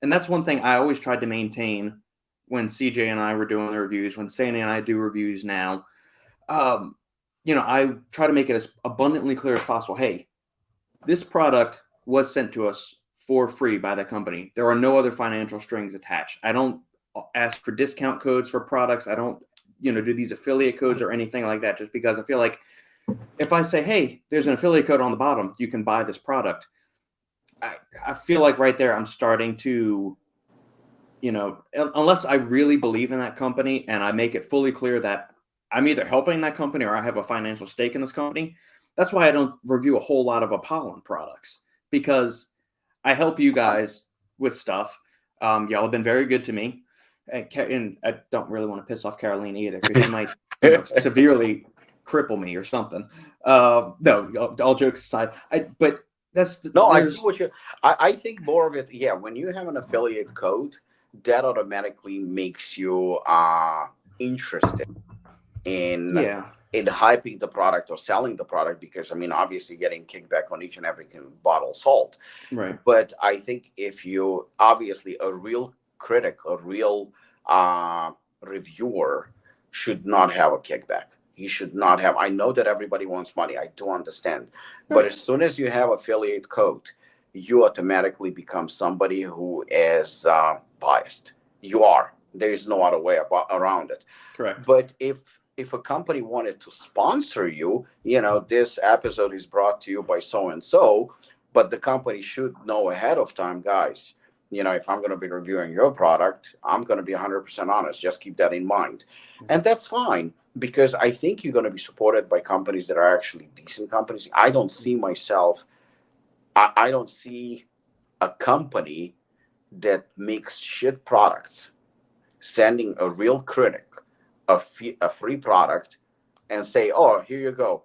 and that's one thing I always tried to maintain when CJ and I were doing the reviews, when Sandy and I do reviews now. I try to make it as abundantly clear as possible. Hey, this product was sent to us for free by the company. There are no other financial strings attached. I don't ask for discount codes for products. I don't, do these affiliate codes or anything like that, just because I feel like if I say, hey, there's an affiliate code on the bottom, you can buy this product. I feel like right there I'm starting to, unless I really believe in that company and I make it fully clear that I'm either helping that company or I have a financial stake in this company. That's why I don't review a whole lot of Apollon products, because I help you guys with stuff. Y'all have been very good to me. And I don't really want to piss off Caroline either, because she might severely cripple me or something. No, all jokes aside. But no, I see what I think more of it. Yeah, when you have an affiliate code, that automatically makes you interested in yeah, hyping the product or selling the product, because I mean, obviously getting kickback on each and every bottle sold. right. But I think if you, obviously, a real critic, a real reviewer should not have a kickback. He should not have. I know that everybody wants money, I do understand, but Right. as soon as you have affiliate code, you automatically become somebody who is biased. You are. There is no other way around it. Correct. But if a company wanted to sponsor you, this episode is brought to you by so and so, but the company should know ahead of time, guys. If I'm going to be reviewing your product, I'm going to be 100% honest. Just keep that in mind, and that's fine, because I think you're going to be supported by companies that are actually decent companies. I don't see myself. I don't see a company that makes shit products sending a real critic a free product and say, oh, here you go,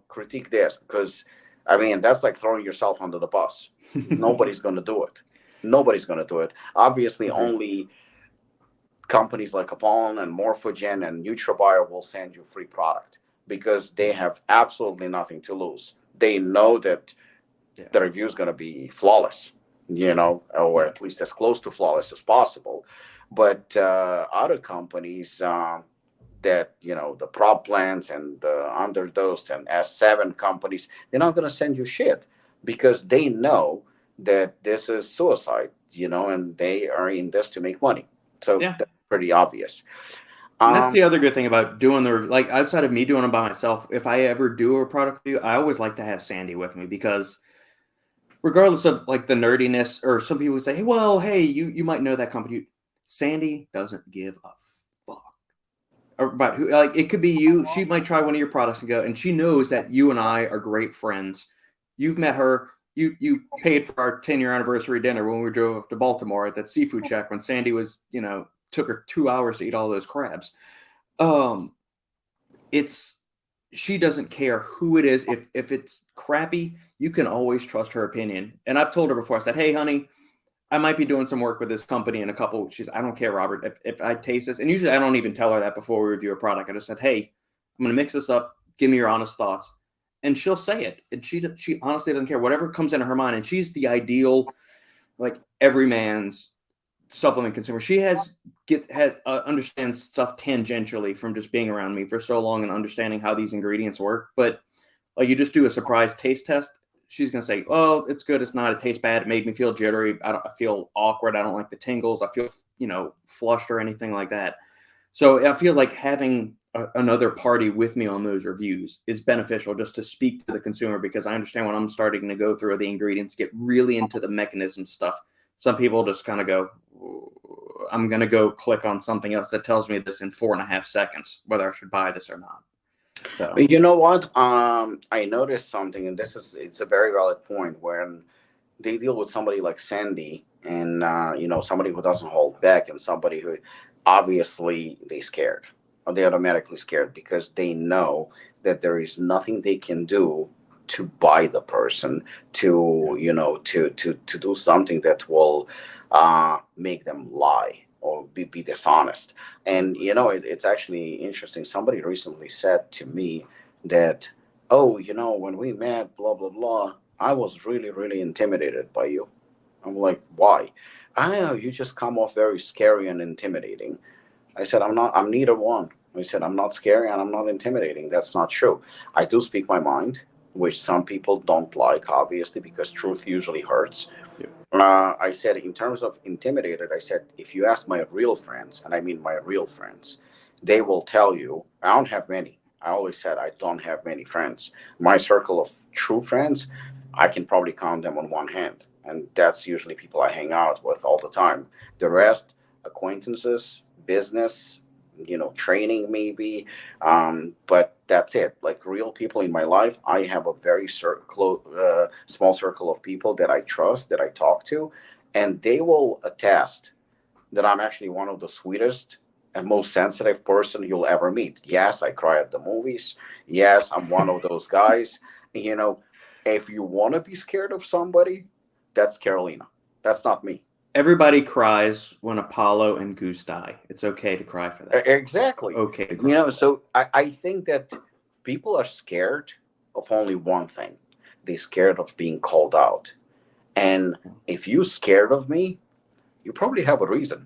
critique this, because I mean, that's like throwing yourself under the bus. Nobody's going to do it. Nobody's going to do it. Obviously, Agreed. only companies like Apollon and Morphogen and NutriBio will send you free product, because they have absolutely nothing to lose. They know that the review is going to be flawless, or at least as close to flawless as possible. But other companies that, the prop plants and the underdosed and S7 companies, they're not going to send you shit, because they know that this is suicide, and they are in this to make money. So Yeah. that's pretty obvious. And that's Um, the other good thing about doing like outside of me doing them by myself, if I ever do a product review, I always like to have Sandy with me because regardless of like the nerdiness, or some people say, hey, well, hey, you might know that company. Sandy doesn't give a fuck about who, like, it could be you. She might try one of your products and go, and she knows that you and I are great friends. You've met her. You paid for our 10-year anniversary dinner when we drove up to Baltimore at that seafood shack when Sandy was, took her 2 hours to eat all those crabs. Um, it's she doesn't care who it is. If it's crappy, you can always trust her opinion. And I've told her before, I said, hey, honey, I might be doing some work with this company in a couple. I don't care, Robert, if I taste this. And usually I don't even tell her that before we review a product. I just said, hey, I'm going to mix this up. Give me your honest thoughts. And she'll say it. And she honestly doesn't care. Whatever comes into her mind. And she's the ideal, like, every man's supplement consumer. She understands stuff tangentially from just being around me for so long and understanding how these ingredients work. But like, you just do a surprise taste test, she's gonna say, "Oh, it's good. It's not. It tastes bad. It made me feel jittery. I feel awkward. I don't like the tingles. I feel flushed or anything like that." So I feel like having another party with me on those reviews is beneficial, just to speak to the consumer, because I understand when I'm starting to go through the ingredients, get really into the mechanism stuff. Some people just kind of go, I'm going to go click on something else that tells me this in 4.5 seconds, whether I should buy this or not. So, you know what? I noticed something, and it's a very valid point. When they deal with somebody like Sandy, and somebody who doesn't hold back, and somebody who obviously they scared, or they automatically scared because they know that there is nothing they can do to buy the person, to to do something that will make them lie or be dishonest. And it's actually interesting. Somebody recently said to me that, oh, when we met, blah blah blah, I was really, really intimidated by you. I'm like, why? I know you just come off very scary and intimidating. I said, I'm not, I'm neither one. I said, I'm not scary and I'm not intimidating. That's not true. I do speak my mind, which some people don't like, obviously, because truth usually hurts. yeah. I said, in terms of intimidated, I said, if you ask my real friends, and I mean my real friends, they will tell you, I don't have many. I always said I don't have many friends. My circle of true friends, I can probably count them on one hand. And that's usually people I hang out with all the time. The rest, acquaintances, business, training maybe. But that's it. Like real people in my life, I have a very small circle of people that I trust, that I talk to, and they will attest that I'm actually one of the sweetest and most sensitive person you'll ever meet. Yes, I cry at the movies. Yes, I'm one of those guys. You know, if you want to be scared of somebody, that's Carolina. That's not me. Everybody cries when Apollo and Goose die. It's okay to cry for that. Exactly. Okay to cry for that. So I think that people are scared of only one thing. They're scared of being called out. And if you're scared of me, you probably have a reason.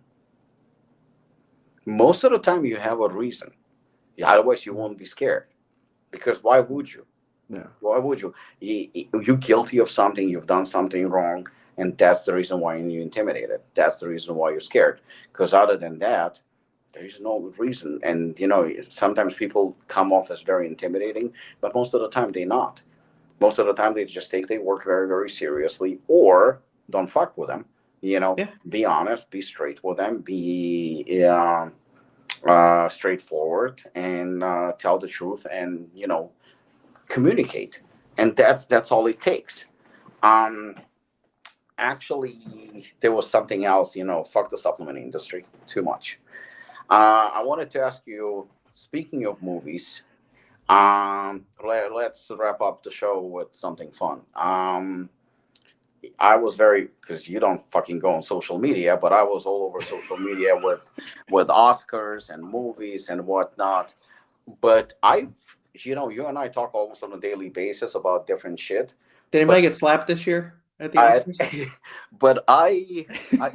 Most of the time, you have a reason. Otherwise, you won't be scared. Because why would you? Yeah. Why would you? You're guilty of something. You've done something wrong, and that's the reason why you're intimidated. That's the reason why you're scared. Because other than that, there is no reason. And sometimes people come off as very intimidating, but most of the time they're not. Most of the time they just take their work very, very seriously, or don't fuck with them. Yeah. Be honest, be straight with them, be straightforward, and tell the truth, and communicate. And that's all it takes. Um, Actually, there was something else. Fuck the supplement industry too much. I wanted to ask you. Speaking of movies, let's wrap up the show with something fun. I was very, because you don't fucking go on social media, but I was all over social media with Oscars and movies and whatnot. But you and I talk almost on a daily basis about different shit. Did But anybody get slapped this year at the I, Oscars? but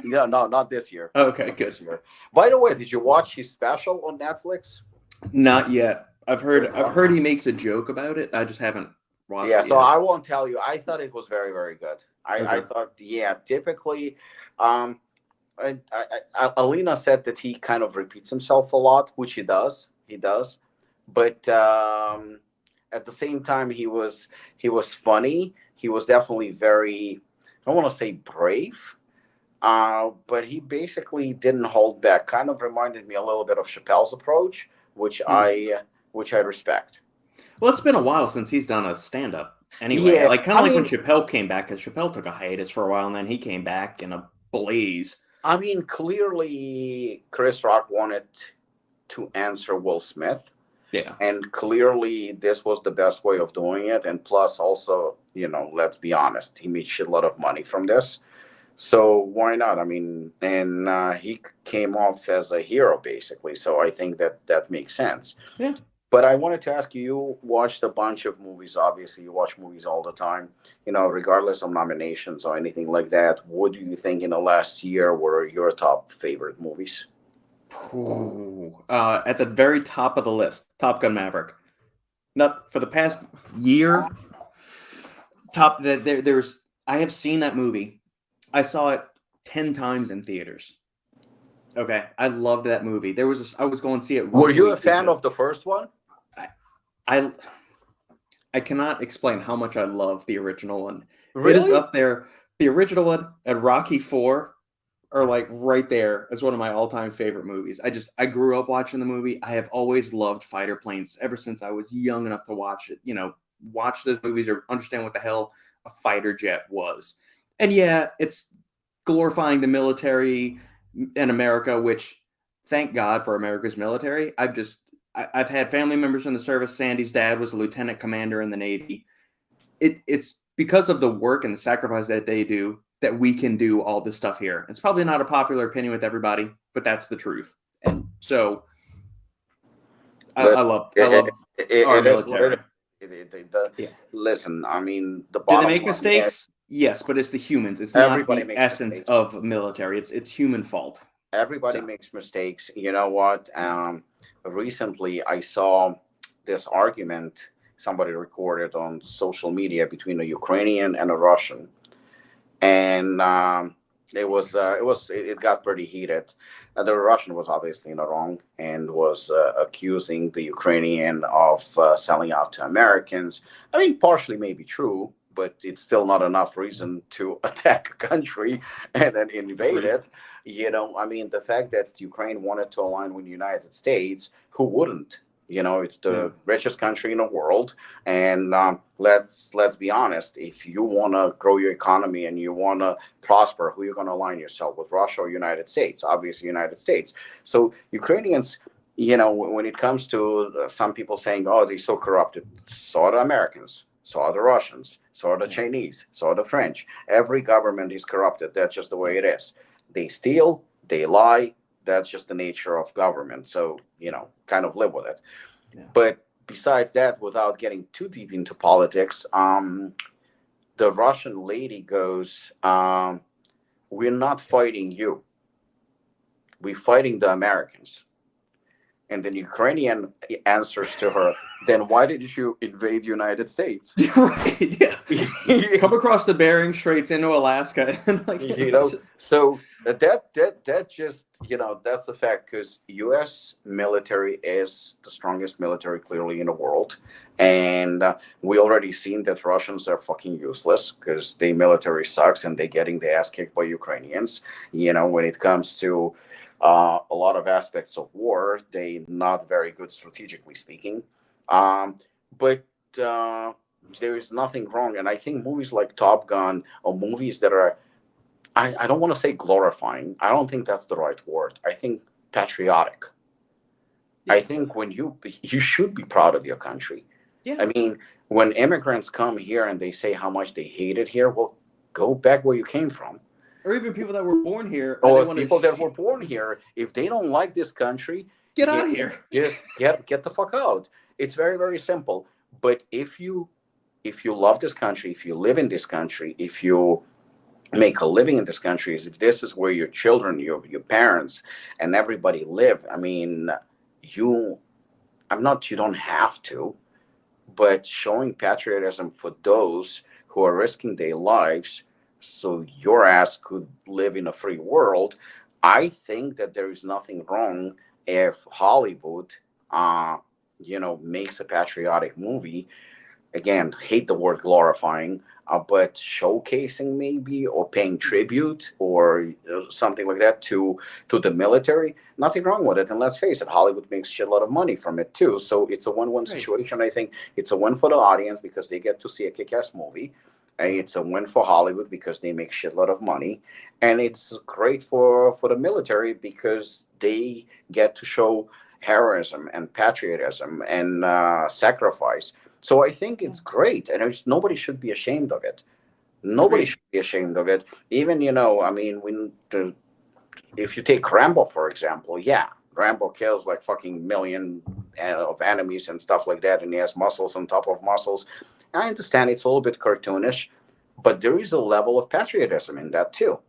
no, not this year. Okay, Not good. this year. By the way, did you watch his special on Netflix? Not yet. I've heard he makes a joke about it. I just haven't watched Yeah, it so yet. I won't tell you. I thought it was very, very good. I Okay. thought, yeah, typically, um, Alina said that he kind of repeats himself a lot, which he does. He does, but at the same time, he was funny. He was definitely very. I don't want to say brave, but he basically didn't hold back. Kind of reminded me a little bit of Chappelle's approach, which Hmm. I respect. Well, it's been a while since he's done a stand up. Anyway, Yeah, like kind I of like when mean, Chappelle came back, because Chappelle took a hiatus for a while, and then he came back in a blaze. clearly, Chris Rock wanted to answer Will Smith, Yeah. and clearly, this was the best way of doing it. And plus, also, let's be honest, he made shitload of money from this. So why not? I mean, and he came off as a hero basically. So I think that makes sense. Yeah. But I wanted to ask you, you watched a bunch of movies. Obviously, you watch movies all the time, regardless of nominations or anything like that. What do you think in the last year were your top favorite movies? Ooh. At the very top of the list, Top Gun Maverick. Not for the past year. There's I have seen that movie. I saw it 10 times in theaters. Okay, I loved that movie. I was going to see it Were once a you a week fan because of the first one? I, I I cannot explain how much I love the original one. It is Really? up there. The original one and Rocky 4 are like right there as one of my all-time favorite movies. I grew up watching the movie. I have always loved fighter planes ever since I was young enough to watch it, watch those movies or understand what the hell a fighter jet was. And yeah, it's glorifying the military in America, which thank God for America's military. I've had family members in the service. Sandy's dad was a lieutenant commander in the Navy. It's because of the work and the sacrifice that they do that we can do all this stuff here. It's probably not a popular opinion with everybody, but that's the truth. And so But I it, love our it is what it is. military. Yeah. Listen, I mean, the Do they bottom make line is mistakes? Yes, but it's the humans. It's not everybody the makes essence mistakes. of military. It's human fault. Everybody So makes mistakes. You know what? Recently, I saw this argument somebody recorded on social media between a Ukrainian and a Russian, and it got pretty heated. The Russian was obviously in the wrong and was accusing the Ukrainian of selling out to Americans. I mean, partially maybe true, but it's still not enough reason to attack a country and then invade agreed. it. I mean, the fact that Ukraine wanted to align with the United States, who wouldn't? It's Yeah. the richest country in the world, and let's be honest. If you want to grow your economy and you want to prosper, who are you going to align yourself with, Russia or United States? Obviously, United States. So Ukrainians, when it comes to some people saying, "Oh, they're so corrupted," so are the Americans, so are the Russians, so are the Yeah. Chinese, so are the French. Every government is corrupted. That's just the way it is. They steal, they lie. That's just the nature of government. So kind of live with it. Yeah. But besides that, without getting too deep into politics, the Russian lady goes, "We're not fighting you. We're fighting the Americans." And then Ukrainian answers to her, "Then why did you invade the United States?" Right. Yeah. Come across the Bering Straits into Alaska and like So that just that's a fact, because U.S. military is the strongest military clearly in the world, and we already seen that Russians are fucking useless because their military sucks and they're getting their ass kicked by Ukrainians. When it comes to a lot of aspects of war, they not very good strategically speaking, but. There is nothing wrong. And I think movies like Top Gun or movies that are, I don't want to say glorifying. I don't think that's the right word. I think patriotic. I Yeah. think when you should be proud of your country. Yeah. I mean, when immigrants come here and they say how much they hate it here, well, go back where you came from. Or even people that were born here and they Or want to people that were born here, if they don't like this country, get out of here. just get the fuck out. It's very, very simple. But if you love this country, if you live in this country, if you make a living in this country, if this is where your children, your parents, and everybody live, I mean, you don't have to, but showing patriotism for those who are risking their lives so your ass could live in a free world. I think that there is nothing wrong if Hollywood, uh, makes a patriotic movie. Again, hate the word glorifying, but showcasing maybe or paying tribute or something like that to the military. Nothing wrong with it. And let's face it, Hollywood makes a shitload of money from it too. So it's a win-win Right. situation. I think it's a win for the audience because they get to see a kick-ass movie. And it's a win for Hollywood because they make shitload of money, and it's great for the military because they get to show heroism and patriotism and sacrifice. So I think it's great, and nobody should be ashamed of it. Nobody Agreed. should be ashamed of it. Even I mean, if you take Rambo for example, yeah, Rambo kills like fucking million of enemies and stuff like that, and he has muscles on top of muscles. I understand it's a little bit cartoonish, but there is a level of patriotism in that too.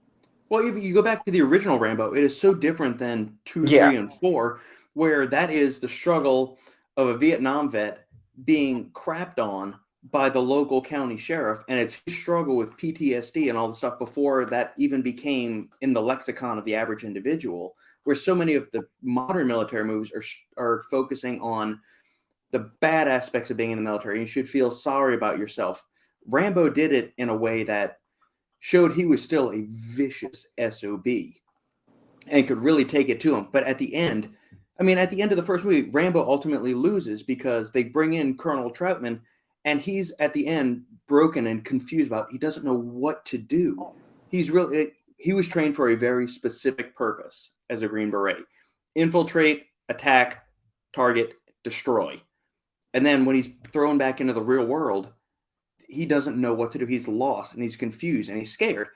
Well, if you go back to the original Rambo, it is so different than 2, Yeah, 3, and 4, where that is the struggle of a Vietnam vet being crapped on by the local county sheriff, and it's his struggle with PTSD and all the stuff before that even became in the lexicon of the average individual. Where so many of the modern military movies are focusing on the bad aspects of being in the military. You should feel sorry about yourself. Rambo did it in a way that showed he was still a vicious SOB and could really take it to him. But at the end, I mean, at the end of the first movie, Rambo ultimately loses because they bring in Colonel Troutman, and he's at the end broken and confused about, he doesn't know what to do. He was trained for a very specific purpose as a Green Beret: infiltrate, attack, target, destroy. And then when he's thrown back into the real world, he doesn't know what to do. He's lost and he's confused and he's scared.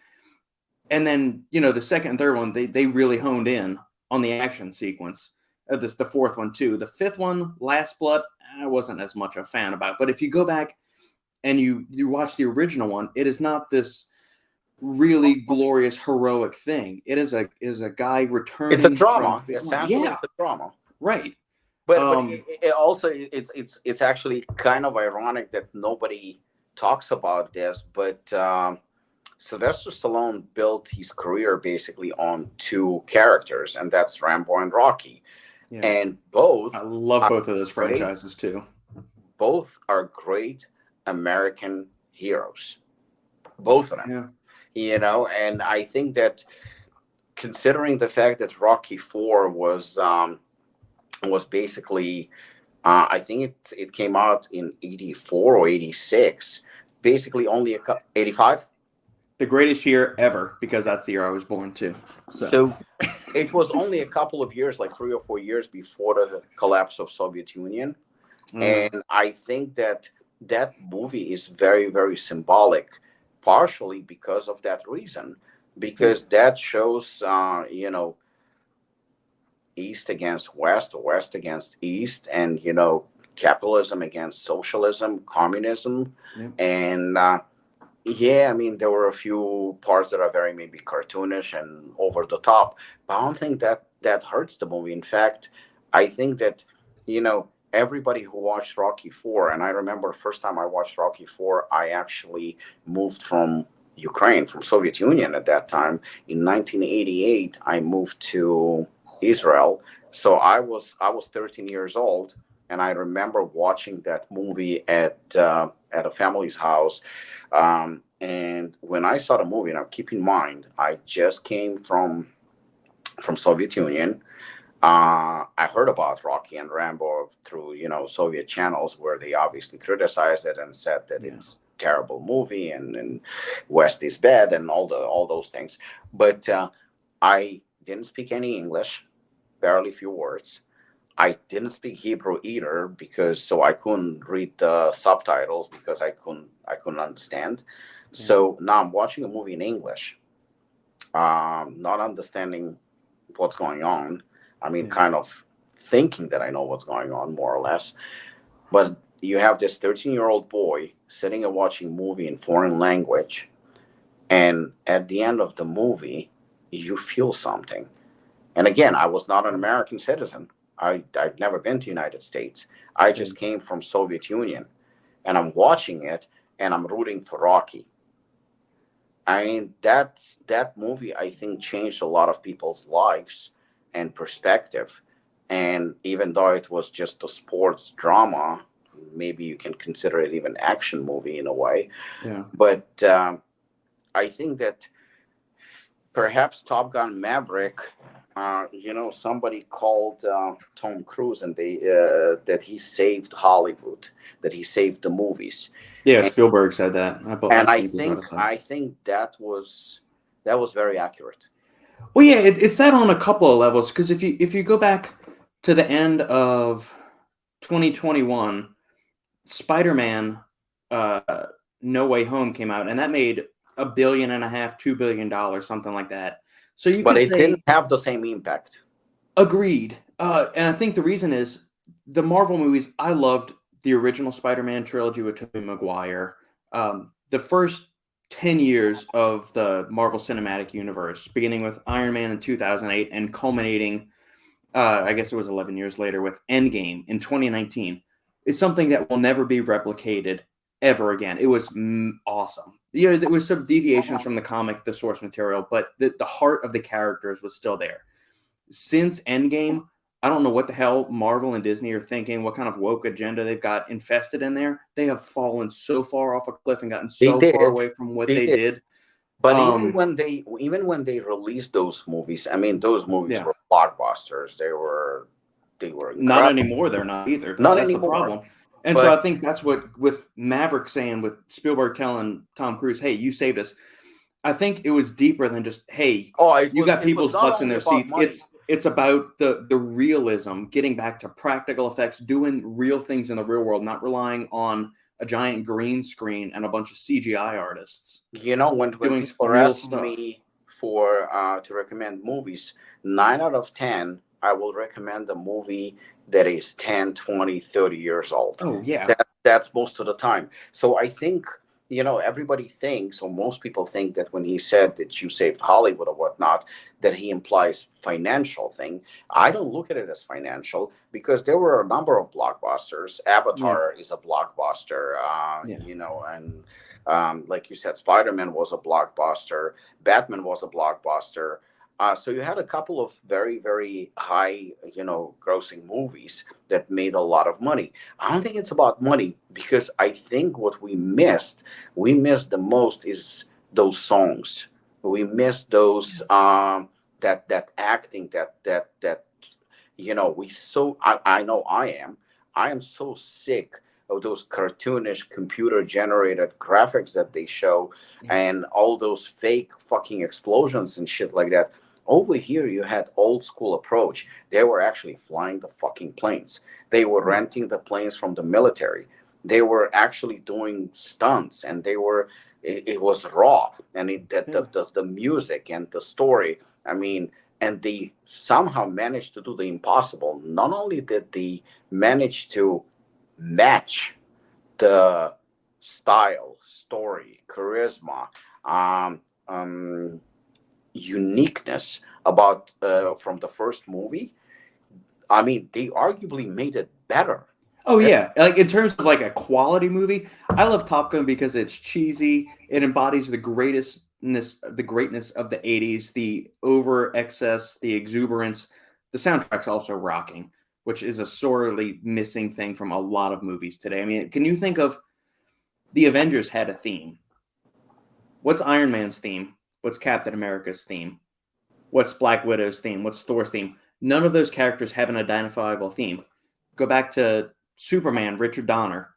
And then, the second and third one, they really honed in on the action sequence. The fourth one too. The fifth one, Last Blood, I wasn't as much a fan about. But if you go back and you watch the original one, it is not this really glorious heroic thing. It is a guy it's a returning from drama. Vietnam. Essentially, Yeah, it's a drama. right. But it also it's actually kind of ironic that nobody talks about this. But Sylvester Stallone built his career basically on two characters, and that's Rambo and Rocky. Yeah, And both I love are both of those great. franchises too. Both are great American heroes. Both of them. Yeah. And I think that considering the fact that Rocky Four was basically, I think it came out in '84 or '86, basically only 85. The greatest year ever, because that's the year I was born too. So it was only a couple of years, like 3 or 4 years before the collapse of Soviet Union. And I think that that movie is very, very symbolic, partially because of that reason, because that shows, East against West, or West against East, and capitalism against socialism, communism, Yeah. and yeah, I mean there were a few parts that are very maybe cartoonish and over the top, but I don't think that hurts the movie. In fact, I think that everybody who watched Rocky Four, and I remember the first time I watched Rocky Four, I actually moved from Ukraine, from Soviet Union at that time. In 1988, I moved to Israel. So I was 13 years old, and I remember watching that movie at a family's house. And when I saw the movie, now keep in mind, I just came from Soviet Union. I heard about Rocky and Rambo through Soviet channels where they obviously criticized it and said that it's terrible movie and West is bad and all those things. But I didn't speak any English, barely few words. I didn't speak Hebrew either so I couldn't read the subtitles because I couldn't understand. So now I'm watching a movie in English, not understanding what's going on. I mean, kind of thinking that I know what's going on, more or less. But you have this 13-year-old boy sitting and watching a movie in foreign language, and at the end of the movie, you feel something. And again, I was not an American citizen. I've never been to the United States. I just came from Soviet Union. and I'm watching it and I'm rooting for Rocky. I mean, that movie, I think, changed a lot of people's lives and perspective. And even though it was just a sports drama, maybe you can consider it even action movie in a way. Yeah. But I think that perhaps Top Gun Maverick, somebody called Tom Cruise, and they that he saved Hollywood, that he saved the movies. Yeah, And, Spielberg said that. I and I think is what I think said. I think that was very accurate. Well, yeah, it's that on a couple of levels, because if you go back to the end of 2021, Spider-Man No Way Home came out, and that made $1.5 billion, $2 billion, something like that. So you But could it say didn't have the same impact. agreed. And I think the reason is the Marvel movies. I loved the original Spider-Man trilogy with Tobey Maguire. The first 10 years of the Marvel Cinematic Universe, beginning with Iron Man in 2008 and culminating, I guess it was 11 years later, with Endgame in 2019, is something that will never be replicated ever again. It was awesome. There was some deviations from the comic, the source material, but the heart of the characters was still there. Since Endgame, I don't know what the hell Marvel and Disney are thinking, what kind of woke agenda they've got infested in there. They have fallen so far off a cliff and gotten They so far did. away from what They they did. did. But even when they released those movies, I mean, those movies Yeah. were blockbusters. They were Not incredible. anymore, they're not either. Not That's the anymore. problem. And so I But think that's what, with Maverick saying, with Spielberg telling Tom Cruise, "Hey, you saved us." I think it was deeper than just, "Hey, oh, it you was got it was people's not butts in only their about seats." money. It's about the realism, getting back to practical effects, doing real things in the real world, not relying on a giant green screen and a bunch of CGI artists When doing people are real asking stuff. me for to recommend movies, 9 out of 10, I will recommend a movie that is 10, 20, 30 years old. Oh yeah, That's most of the time. So I think, everybody thinks, or most people think, that when he said that you saved Hollywood or whatnot, that he implies financial thing. I don't look at it as financial, because there were a number of blockbusters. yeah, Avatar is a blockbuster, yeah. and like you said, Spider-Man was a blockbuster. Batman was a blockbuster. So you had a couple of very, very high, grossing movies that made a lot of money. I don't think it's about money, because I think what we missed the most is those songs. We missed those that acting, we so I know I am so sick of those cartoonish computer generated graphics that they show, Yeah. and all those fake fucking explosions and shit like that. Over here, you had old school approach. They were actually flying the fucking planes. They were Yeah. renting the planes from the military. They were actually doing stunts, and it was raw, and the music and the story. I mean, and they somehow managed to do the impossible. Not only did they manage to match the style, story, charisma, um, um, uniqueness about from the first movie. I mean, they arguably made it better. Oh yeah, like in terms of like a quality movie, I love Top Gun because it's cheesy. It embodies the greatness of the '80s, the over excess, the exuberance. The soundtrack's also rocking, which is a sorely missing thing from a lot of movies today. I mean, can you think of the Avengers had a theme? What's Iron Man's theme? What's Captain America's theme? What's Black Widow's theme? What's Thor's theme? None of those characters have an identifiable theme. Go back to Superman, Richard Donner.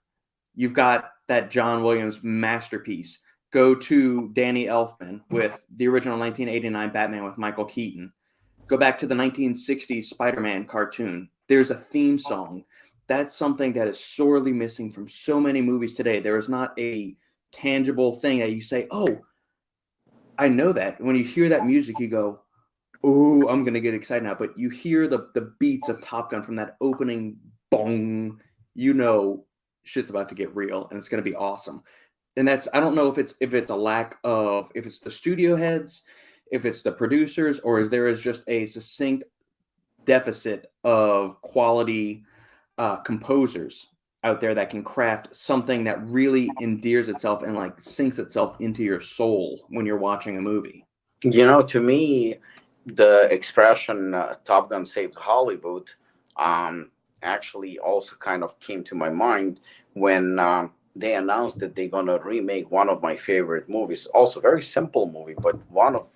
You've got that John Williams masterpiece. Go to Danny Elfman with the original 1989 Batman with Michael Keaton. Go back to the 1960s Spider-Man cartoon. There's a theme song. That's something that is sorely missing from so many movies today. There is not a tangible thing that you say, "Oh, I know that." When you hear that music, you go, "Oh, I'm gonna get excited now." But you hear the beats of Top Gun from that opening bong, shit's about to get real and it's gonna be awesome. And that's, I don't know if it's a lack of, if it's the studio heads, if it's the producers, or is there is just a succinct deficit of quality composers out there that can craft something that really endears itself and like sinks itself into your soul when you're watching a movie. To me, the expression Top Gun saved Hollywood actually also kind of came to my mind when they announced that they're going to remake one of my favorite movies. Also, very simple movie, but one of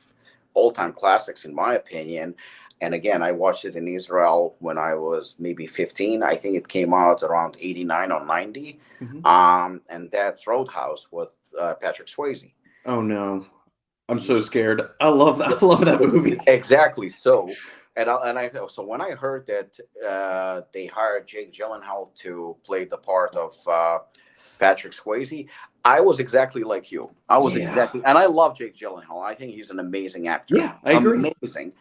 all-time classics, in my opinion. And again, I watched it in Israel when I was maybe 15. I think it came out around 89 or 90. And that's Roadhouse with Patrick Swayze. Oh, no. I'm so scared. I love that. I love that movie. Exactly. So, so when I heard that they hired Jake Gyllenhaal to play the part of Patrick Swayze, I was exactly like you. And I love Jake Gyllenhaal. I think he's an amazing actor. Yeah, I agree. Amazing.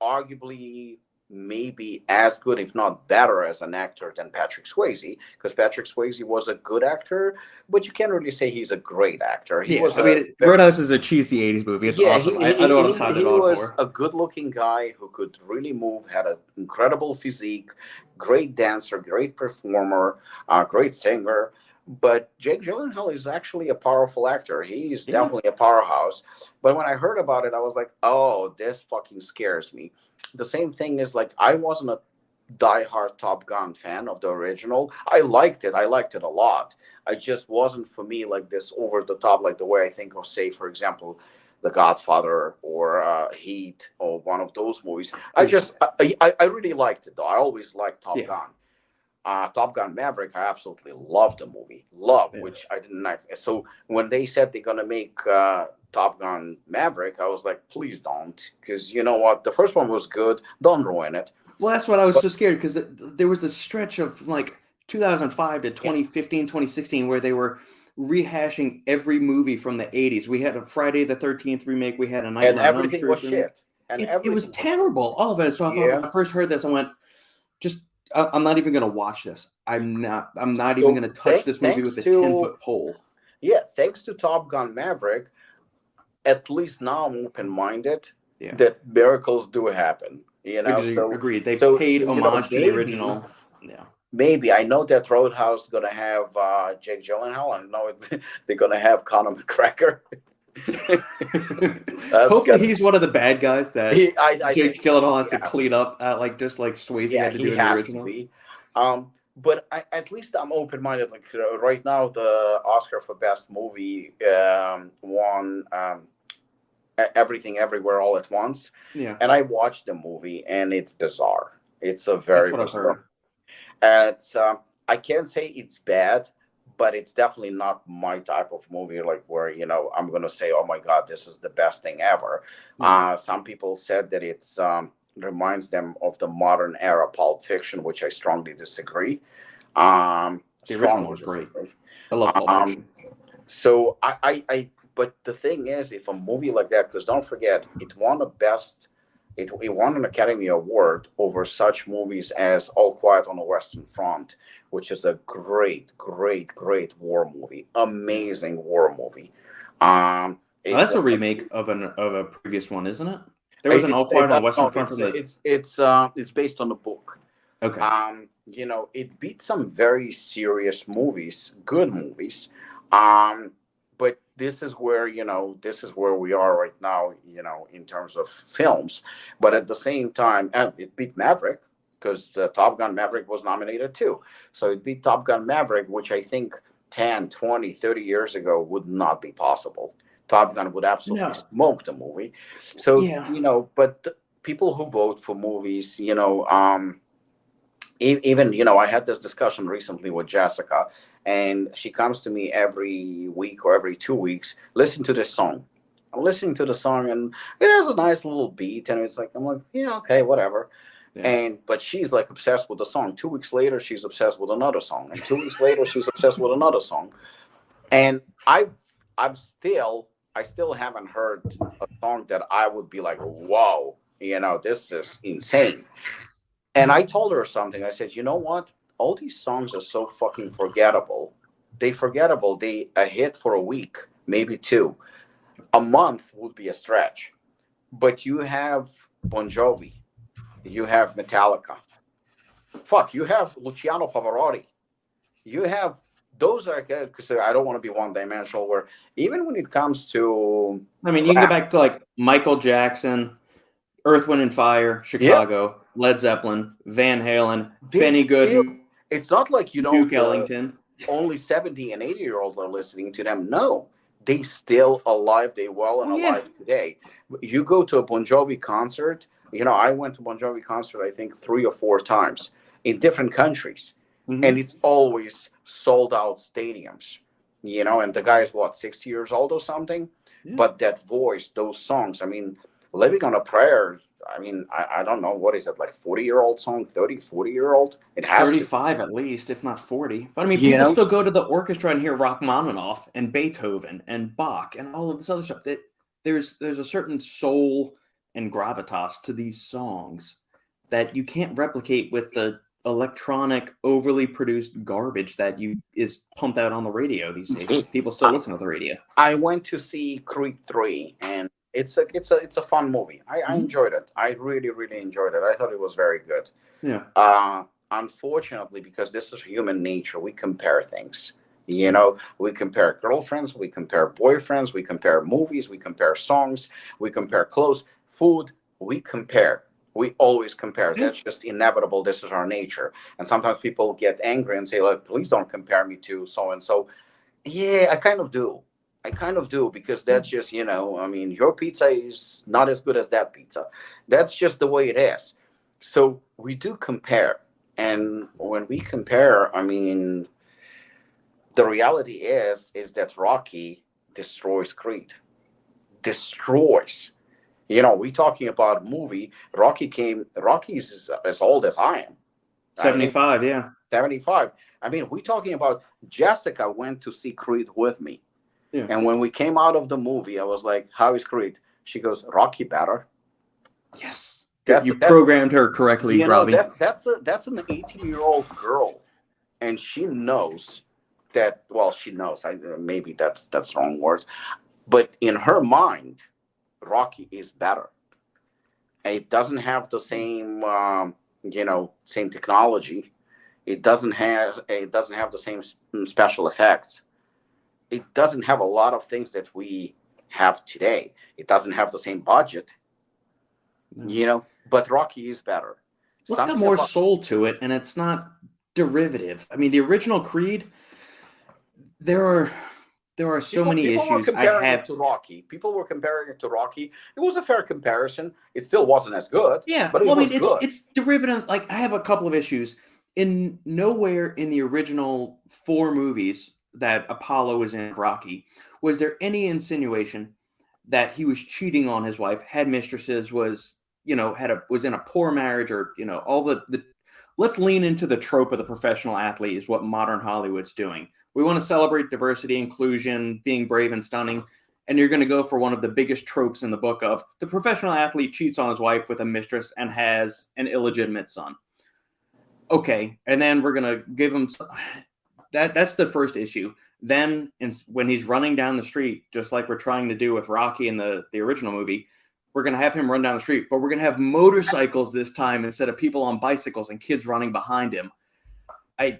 Arguably maybe as good, if not better, as an actor than Patrick Swayze, because Patrick Swayze was a good actor, but you can't really say he's a great actor. Roadhouse is a cheesy 80s movie. It's awesome. I know what I'm signing on for. He was a good-looking guy who could really move, had an incredible physique, great dancer, great performer, great singer. But Jake Gyllenhaal is actually a powerful actor. He's definitely a powerhouse. But when I heard about it, I was like, oh, this fucking scares me. The same thing is like, I wasn't a diehard Top Gun fan of the original. I liked it. I liked it a lot. I just wasn't, for me, like this over the top, like the way I think of, say, for example, The Godfather or Heat or one of those movies. I really liked it, though. I always liked Top Gun. Top Gun Maverick, I absolutely loved the movie. Which I didn't like. So when they said they're going to make Top Gun Maverick, I was like, please don't. Because you know what? The first one was good. Don't ruin it. Well, that's what I was so scared, because there was a stretch of like 2005 to 2015, 2016 where they were rehashing every movie from the 80s. We had a Friday the 13th remake. We had a Night and everything was shit. And it was terrible. All of it. So I thought when I first heard this, I went, I'm not even going to watch this. I'm not even going to touch this movie with a 10-foot pole. Yeah, thanks to Top Gun Maverick, at least now I'm open-minded that miracles do happen. Agreed. They paid homage to the original. Yeah. Maybe. I know that Roadhouse is going to have Jake Gyllenhaal. I know they're going to have Conor McGregor. Hopefully he's one of the bad guys that Jake Gyllenhaal has to clean up, just like Swayze had to do in the original. But at least I'm open-minded. Like right now, the Oscar for Best Movie won Everything Everywhere All at Once. Yeah, and I watched the movie, and it's bizarre. It's a very bizarre. I can't say it's bad, but it's definitely not my type of movie, like where, I'm going to say, oh my God, this is the best thing ever. Some people said that it's reminds them of the modern era Pulp Fiction, which I strongly disagree. The original was great. I love Pulp Fiction. So but the thing is, if a movie like that, because don't forget, it won an Academy Award over such movies as All Quiet on the Western Front, which is a great war movie, amazing war movie. That's a remake of a previous one, isn't it? There was an All Quiet on the Western Front. It's based on the book. Okay. It beat some very serious movies, good movies. But this is where we are right now, in terms of films. But at the same time, and it beat Maverick, because the Top Gun Maverick was nominated too. So it beat Top Gun Maverick, which I think 10, 20, 30 years ago would not be possible. Top Gun would absolutely smoke the movie. So, but the people who vote for movies, even, I had this discussion recently with Jessica, and she comes to me every week or every 2 weeks, listen to this song. I'm listening to the song, and it has a nice little beat, and I'm like, yeah, okay, whatever. Yeah. But she's like obsessed with the song. 2 weeks later, she's obsessed with another song, and 2 weeks later, she's obsessed with another song. And I still haven't heard a song that I would be like, whoa, this is insane. And I told her something. I said, you know what? All these songs are so fucking forgettable. They a hit for a week, maybe two. A month would be a stretch. But you have Bon Jovi. You have Metallica. You have Luciano Pavarotti. You have those are because I don't want to be one dimensional. Where even when it comes to I mean, you can go rap, back to like Michael Jackson, Earth, Wind and Fire, yeah, Chicago, Led Zeppelin, Van Halen, they Benny still. Goodman, It's not like Duke the Ellington. only 70 and 80-year-olds are listening to them. No, they still alive. They well and Oh yeah, alive today. You go to a Bon Jovi concert. I went to Bon Jovi concert I think 3 or 4 times in different countries, and hmm it's always sold out stadiums. And the guy is what, 60 years old or something, yeah. but that voice, those songs. I mean, Living on a Prayer. I mean, I don't know, what is it, like 40-year-old song, 30, 40-year-old? It has to be. 35 at least, if not 40. But I mean, You people know, still go to the orchestra and hear Rachmaninoff and Beethoven and Bach and all of this other stuff. That there's a certain soul and gravitas to these songs that you can't replicate with the electronic, overly produced garbage that you is pumped out on the radio these days. People still listen to the radio. I went to see Creed 3, and it's a fun movie. I Mhm. enjoyed it. I really really enjoyed it. I thought it was very good. Yeah. Unfortunately, because this is human nature, we compare things. Yeah. We compare girlfriends, we compare boyfriends, we compare movies, we compare songs, we compare clothes, food. We compare. We always compare. Yeah. That's just inevitable. This is our nature. And sometimes people get angry and say, "Look, please don't compare me to so and so." Yeah, I kind of do. I kind of do because that's just, I mean, your pizza is not as good as that pizza. That's just the way it is. So we do compare. And when we compare, I mean, the reality is that Rocky destroys Creed. Destroys. We talking about movie. Rocky's as old as I am. I think 75, yeah. 75. I mean, we talking about Jessica went to see Creed with me. Yeah. And when we came out of the movie, I was like, "How is Creed?" She goes, "Rocky better." Yes. Good. That's You that's programmed her correctly, Robbie. that's an 18-year-old girl, and she knows that. Well, she knows. Maybe that's wrong word, but in her mind, Rocky is better. It doesn't have the same same technology. It doesn't have the same special effects. It doesn't have a lot of things that we have today. It doesn't have the same budget, No. but Rocky is better. Well, it's got Something more about soul to it, and it's not derivative. I mean, the original Creed, there are so people many people were issues I comparing it have. to Rocky. People were comparing it to Rocky. It was a fair comparison. It still wasn't as good, Yeah, but it well, I was mean, good. it's derivative. Like, I have a couple of issues. In nowhere in the original four movies that Apollo was in, Rocky, was there any insinuation that he was cheating on his wife, had mistresses, was was in a poor marriage, or all the. Let's lean into the trope of the professional athlete is what modern Hollywood's doing. We want to celebrate diversity, inclusion, being brave and stunning, and you're going to go for one of the biggest tropes in the book of the professional athlete cheats on his wife with a mistress and has an illegitimate son. Okay, and then we're going to give him that's the first issue. Then when he's running down the street, just like we're trying to do with Rocky in the original movie, we're going to have him run down the street, but we're going to have motorcycles this time instead of people on bicycles and kids running behind him. I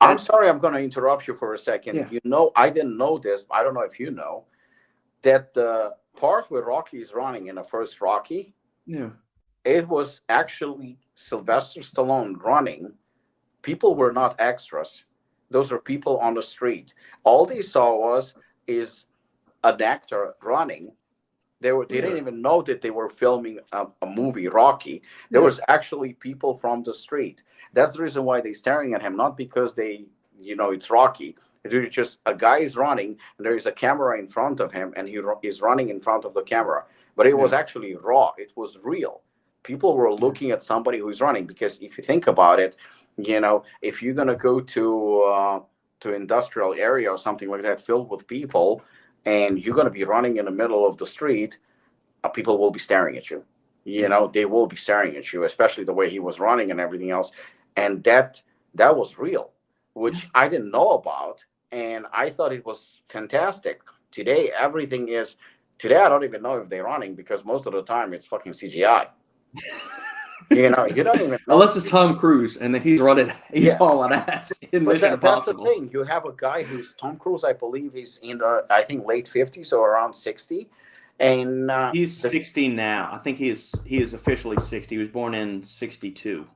I'm sorry, I'm going to interrupt you for a second. Yeah. I didn't know this. I don't know if you know that the part where Rocky is running in the first Rocky, Yeah. it was actually Sylvester Stallone running. People were not extras. Those are people on the street. All they saw is an actor running. They didn't even know that they were filming a movie, Rocky. There Yeah. was actually people from the street. That's the reason why they're staring at him, not because it's Rocky. It's just a guy is running, and there is a camera in front of him, and he is running in front of the camera. But it was actually raw. It was real. People were looking at somebody who's running, because if you think about it, if you're gonna go to industrial area or something like that filled with people, and you're gonna be running in the middle of the street, people will be staring at you. They will be staring at you, especially the way he was running and everything else. And that was real, which I didn't know about, and I thought it was fantastic. Today, everything is. Today, I don't even know if they're running, because most of the time it's fucking CGI. You don't even know. Unless it's Tom Cruise, and then he's Yeah, hauling ass in but Mission that's the Impossible. thing. You have a guy who's Tom Cruise. I believe he's in the, I think, late 50s or around 60, and He's 60 now. I think he is officially 60. He was born in 62.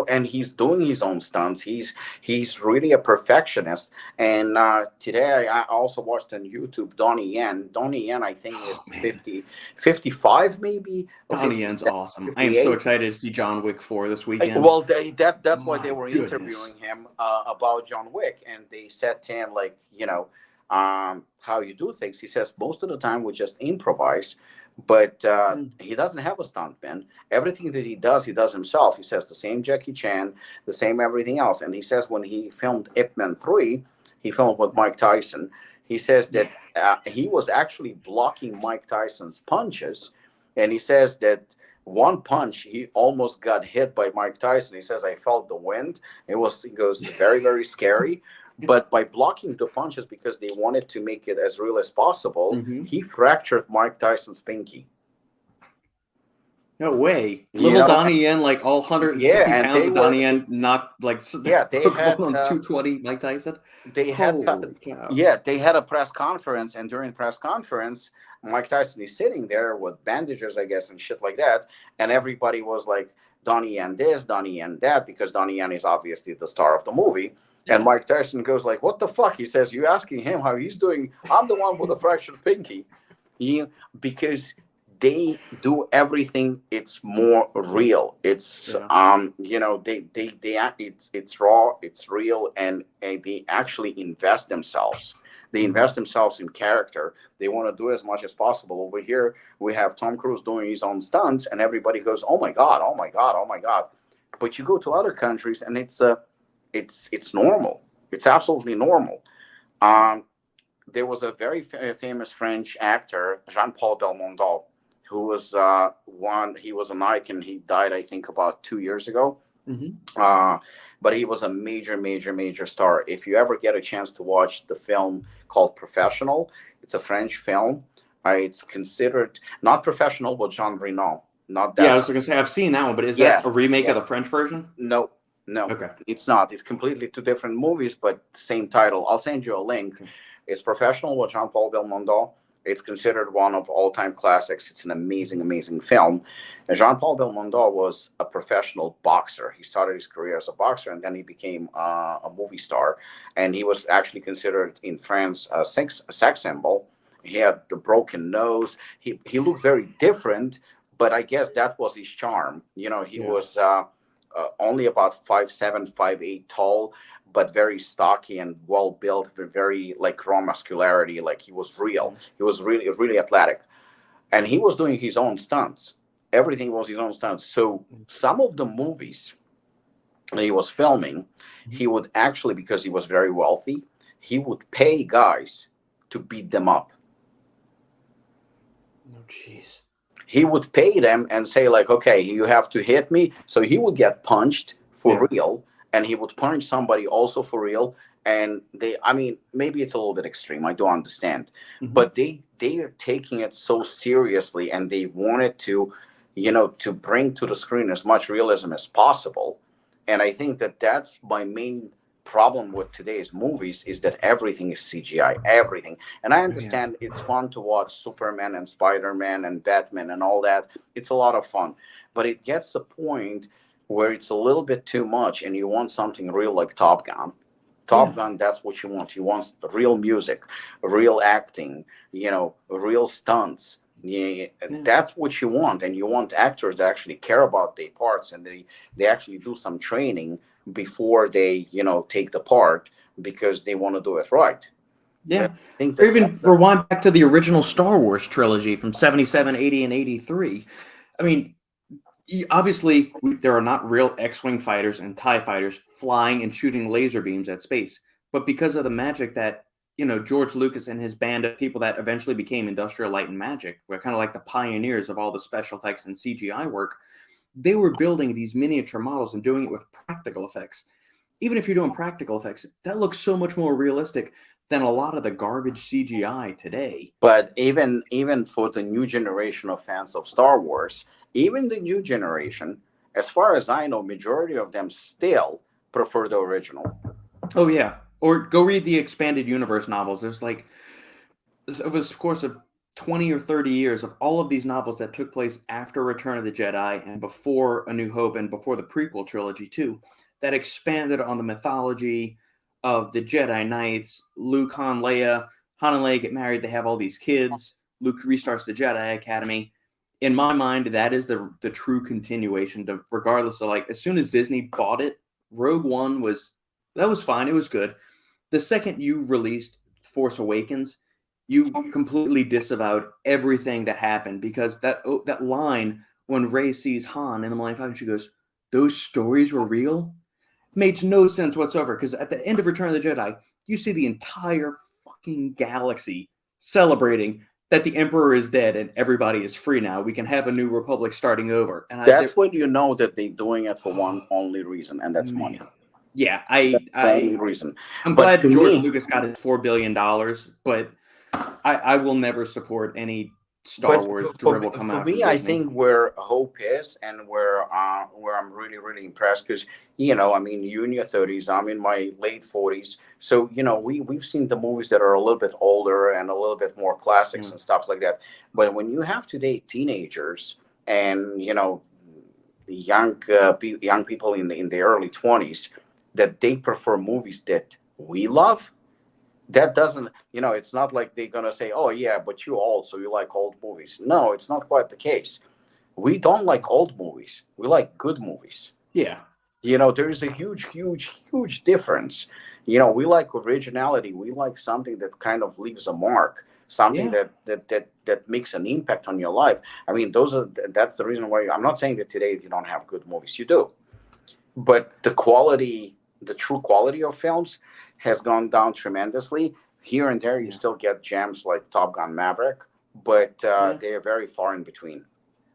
and he's doing his own stunts. He's really a perfectionist. And today I also watched on YouTube Donnie Yen. Donnie Yen, I think, is Oh man, 50, 55 maybe, or Donnie 50, Yen's awesome. I am so 58. excited to see John Wick 4 this weekend. Well, that's why they My were goodness. interviewing him about John Wick, and they said to him, like, how you do things. He says most of the time we just improvise, but he doesn't have a stuntman. Everything that he does himself. He says the same Jackie Chan, the same everything else. And he says when he filmed Ip Man 3, he filmed with Mike Tyson. He says that he was actually blocking Mike Tyson's punches, and he says that one punch he almost got hit by Mike Tyson. He says I felt the wind. He goes very, very scary. But by blocking the punches because they wanted to make it as real as possible, Mm-hmm. he fractured Mike Tyson's pinky. No way. You Little know, Donnie Yen, like all 150 yeah, and pounds of Donnie Yen, knocked like yeah, they had on 220, Mike Tyson. they had some, Holy cow. yeah, they had a press conference, and during the press conference, Mike Tyson is sitting there with bandages, I guess, and shit like that, and everybody was like, Donnie Yen this, Donnie Yen that, because Donnie Yen is obviously the star of the movie. Yeah. And Mike Tyson goes like, "What the fuck?" He says, "You asking him how he's doing? I'm the one with a fractured pinky." Because they do everything. It's more real. It's Yeah. they act. It's raw. It's real, and they actually invest themselves. They invest themselves in character. They want to do as much as possible. Over here, we have Tom Cruise doing his own stunts, and everybody goes, "Oh my god! Oh my god! Oh my god!" But you go to other countries, and it's normal. It's absolutely normal. Um, there was a very famous French actor, Jean-Paul Belmondo, who was one. He was an icon. He died, I think, about 2 years ago. Mm-hmm. But he was a major, major, major star. If you ever get a chance to watch the film called Professional, it's a French film. It's considered not professional, but Jean Reno. Not Yeah, I that. was going to say, I've seen that one, but is Yeah, that a remake yeah. of the French version? No, no, Okay. it's not. It's completely two different movies, but same title. I'll send you a link. Okay. It's Professional with Jean-Paul Belmondo. It's considered one of all-time classics. It's an amazing, amazing film. And Jean-Paul Belmondo was a professional boxer. He started his career as a boxer, and then he became a movie star. And he was actually considered in France a sex symbol. He had the broken nose. He looked very different, but I guess that was his charm. He Yeah. was only about 5'7", 5'8" tall, but very stocky and well built, very like raw muscularity. Like he was real. He was really, really athletic, and he was doing his own stunts. Everything was his own stunts. So some of the movies that he was filming, he would actually, because he was very wealthy, he would pay guys to beat them up. Oh, jeez. He would pay them and say like, okay, you have to hit me. So he would get punched for real, and he would punch somebody also for real. And maybe it's a little bit extreme. I don't understand, but they are taking it so seriously, and they wanted to bring to the screen as much realism as possible. And I think that that's my main problem with today's movies, is that everything is CGI, everything. And I understand it's fun to watch Superman and Spider-Man and Batman and all that. It's a lot of fun, but it gets to the point where it's a little bit too much, and you want something real like Top Gun. Top Gun, that's what you want. You want real music, real acting, real stunts. Yeah, that's what you want, and you want actors that actually care about their parts, and they actually do some training before they take the part, because they want to do it right. Yeah. I think Or that even rewind back to the original Star Wars trilogy from 77, 80, and 83. I mean, obviously, there are not real X-Wing fighters and TIE fighters flying and shooting laser beams at space. But because of the magic that, George Lucas and his band of people that eventually became Industrial Light and Magic, were kind of like the pioneers of all the special effects and CGI work, they were building these miniature models and doing it with practical effects. Even if you're doing practical effects, that looks so much more realistic than a lot of the garbage CGI today. But even for the new generation of fans of Star Wars, even the new generation, as far as I know, majority of them still prefer the original. Oh yeah, or go read the expanded universe novels. There's like over the course of 20 or 30 years of all of these novels that took place after Return of the Jedi and before A New Hope and before the prequel trilogy too, that expanded on the mythology of the Jedi Knights. Luke, Han, Leia. Han and Leia get married. They have all these kids. Luke restarts the Jedi Academy. In my mind, that is the true continuation. To regardless of, like, as soon as Disney bought it, Rogue One was fine. It was good. The second you released Force Awakens, you completely disavowed everything that happened, because that line when Rey sees Han in the Millennium Falcon, she goes, "Those stories were real," makes no sense whatsoever. Because at the end of Return of the Jedi, you see the entire fucking galaxy celebrating that the Emperor is dead and everybody is free now. We can have a new republic starting over. And that's when you know that they're doing it for one only reason, and that's money. Yeah, that's the only reason. I'm glad George Lucas got his $4 billion, but I will never support any Star Wars dribble coming out. For me, I think where hope is, and where I'm really, really impressed, because I mean, you're in your 30s, I'm in my late 40s, so we've seen the movies that are a little bit older and a little bit more classics and stuff like that. But when you have today teenagers and young people in their early 20s, that they prefer movies that we love, that doesn't, it's not like they're going to say, oh yeah, but you're old, so you like old movies. No, it's not quite the case. We don't like old movies. We like good movies. Yeah. There is a huge difference. We like originality. We like something that kind of leaves a mark, something that makes an impact on your life. I mean, that's the reason why I'm not saying that today you don't have good movies. You do. But the true quality of films has gone down tremendously. Here and there, you still get gems like Top Gun Maverick, but they are very far in between.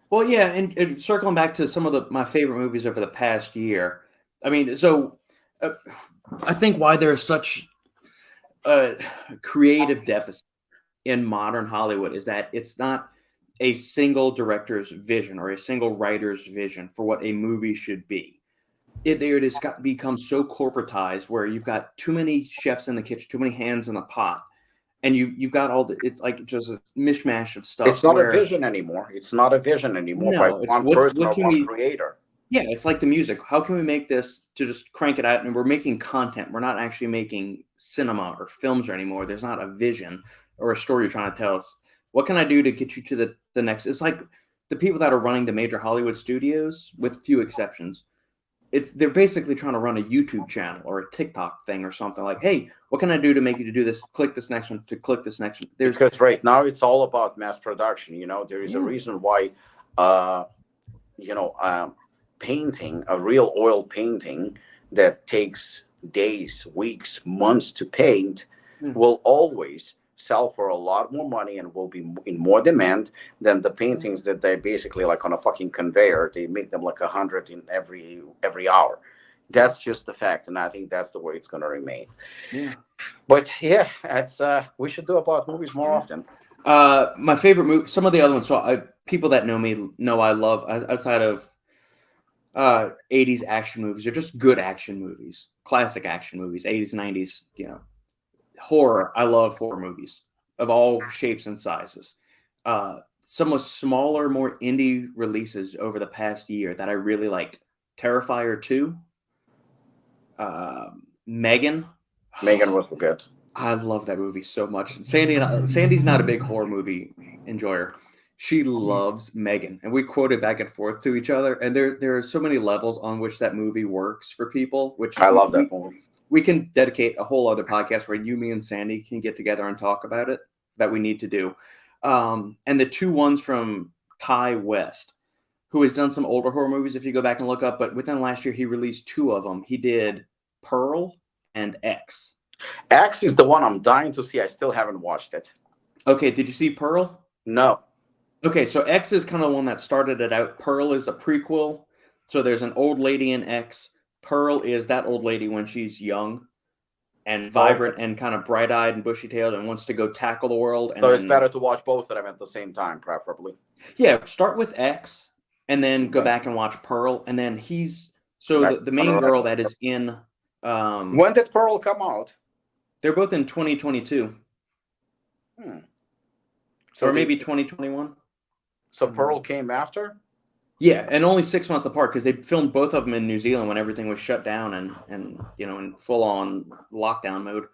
Well, yeah, and circling back to some of my favorite movies over the past year, I mean, so I think why there's such a creative deficit in modern Hollywood is that it's not a single director's vision or a single writer's vision for what a movie should be. It has become so corporatized, where you've got too many chefs in the kitchen, too many hands in the pot, and you've got it's like just a mishmash of stuff. It's not a vision anymore. It's not a vision anymore by one person or one creator. Yeah, it's like the music. How can we make this to just crank it out? And we're making content. We're not actually making cinema or films anymore. There's not a vision or a story you're trying to tell us. What can I do to get you to the next? It's like the people that are running the major Hollywood studios, with few exceptions, they're basically trying to run a YouTube channel or a TikTok thing or something. Like, hey, what can I do to make you to do this? Click this next one, to click this next one. Because right now it's all about mass production. There is a reason why, painting, a real oil painting that takes days, weeks, months to paint, will always sell for a lot more money and will be in more demand than the paintings that they basically, like on a fucking conveyor, they make them like 100 in every hour. That's just the fact, and I think that's the way it's going to remain. Yeah. But yeah, it's we should do about movies more often. My favorite movie, some of the other ones. So people that know me know I love, outside of 80s action movies, or just good action movies, classic action movies, 80s, 90s, horror. I love horror movies of all shapes and sizes. Some of smaller, more indie releases over the past year that I really liked: Terrifier 2, Megan. Megan was good. I love that movie so much. Sandy's not a big horror movie enjoyer. She loves Megan, and we quoted back and forth to each other. And there are so many levels on which that movie works for people. Which I love that movie. We can dedicate a whole other podcast where you, me, and Sandy can get together and talk about it. That we need to do. And the two ones from Ty West, who has done some older horror movies, if you go back and look up, but within last year, he released two of them. He did Pearl and X. X is the one I'm dying to see. I still haven't watched it. Okay, did you see Pearl? No. Okay, so X is kind of the one that started it out. Pearl is a prequel. So there's an old lady in X. Pearl is that old lady when she's young and vibrant and kind of bright-eyed and bushy-tailed and wants to go tackle the world. And so it's better to watch both of them at the same time, preferably. Yeah, start with X and then go Okay. back and watch Pearl, and then Back the on the main girl record. that is in When did Pearl come out? they're both in 2022 Hmm. or maybe 2021. So Pearl came after? Yeah, and only 6 months apart because they filmed both of them in New Zealand when everything was shut down and in full on lockdown mode.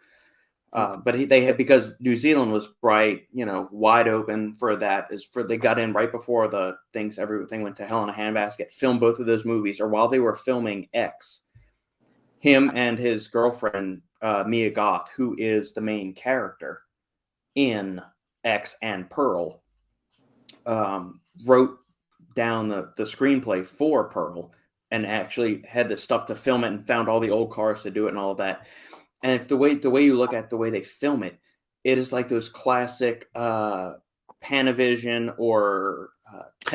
But they had, because New Zealand was bright, wide open for that. They got in right before everything went to hell in a handbasket. Filmed both of those movies, or while they were filming X, him and his girlfriend Mia Goth, who is the main character in X and Pearl, wrote down the screenplay for Pearl and actually had the stuff to film it and found all the old cars to do it and all of that. And if the way you look at the way they film it, it is like those classic Panavision or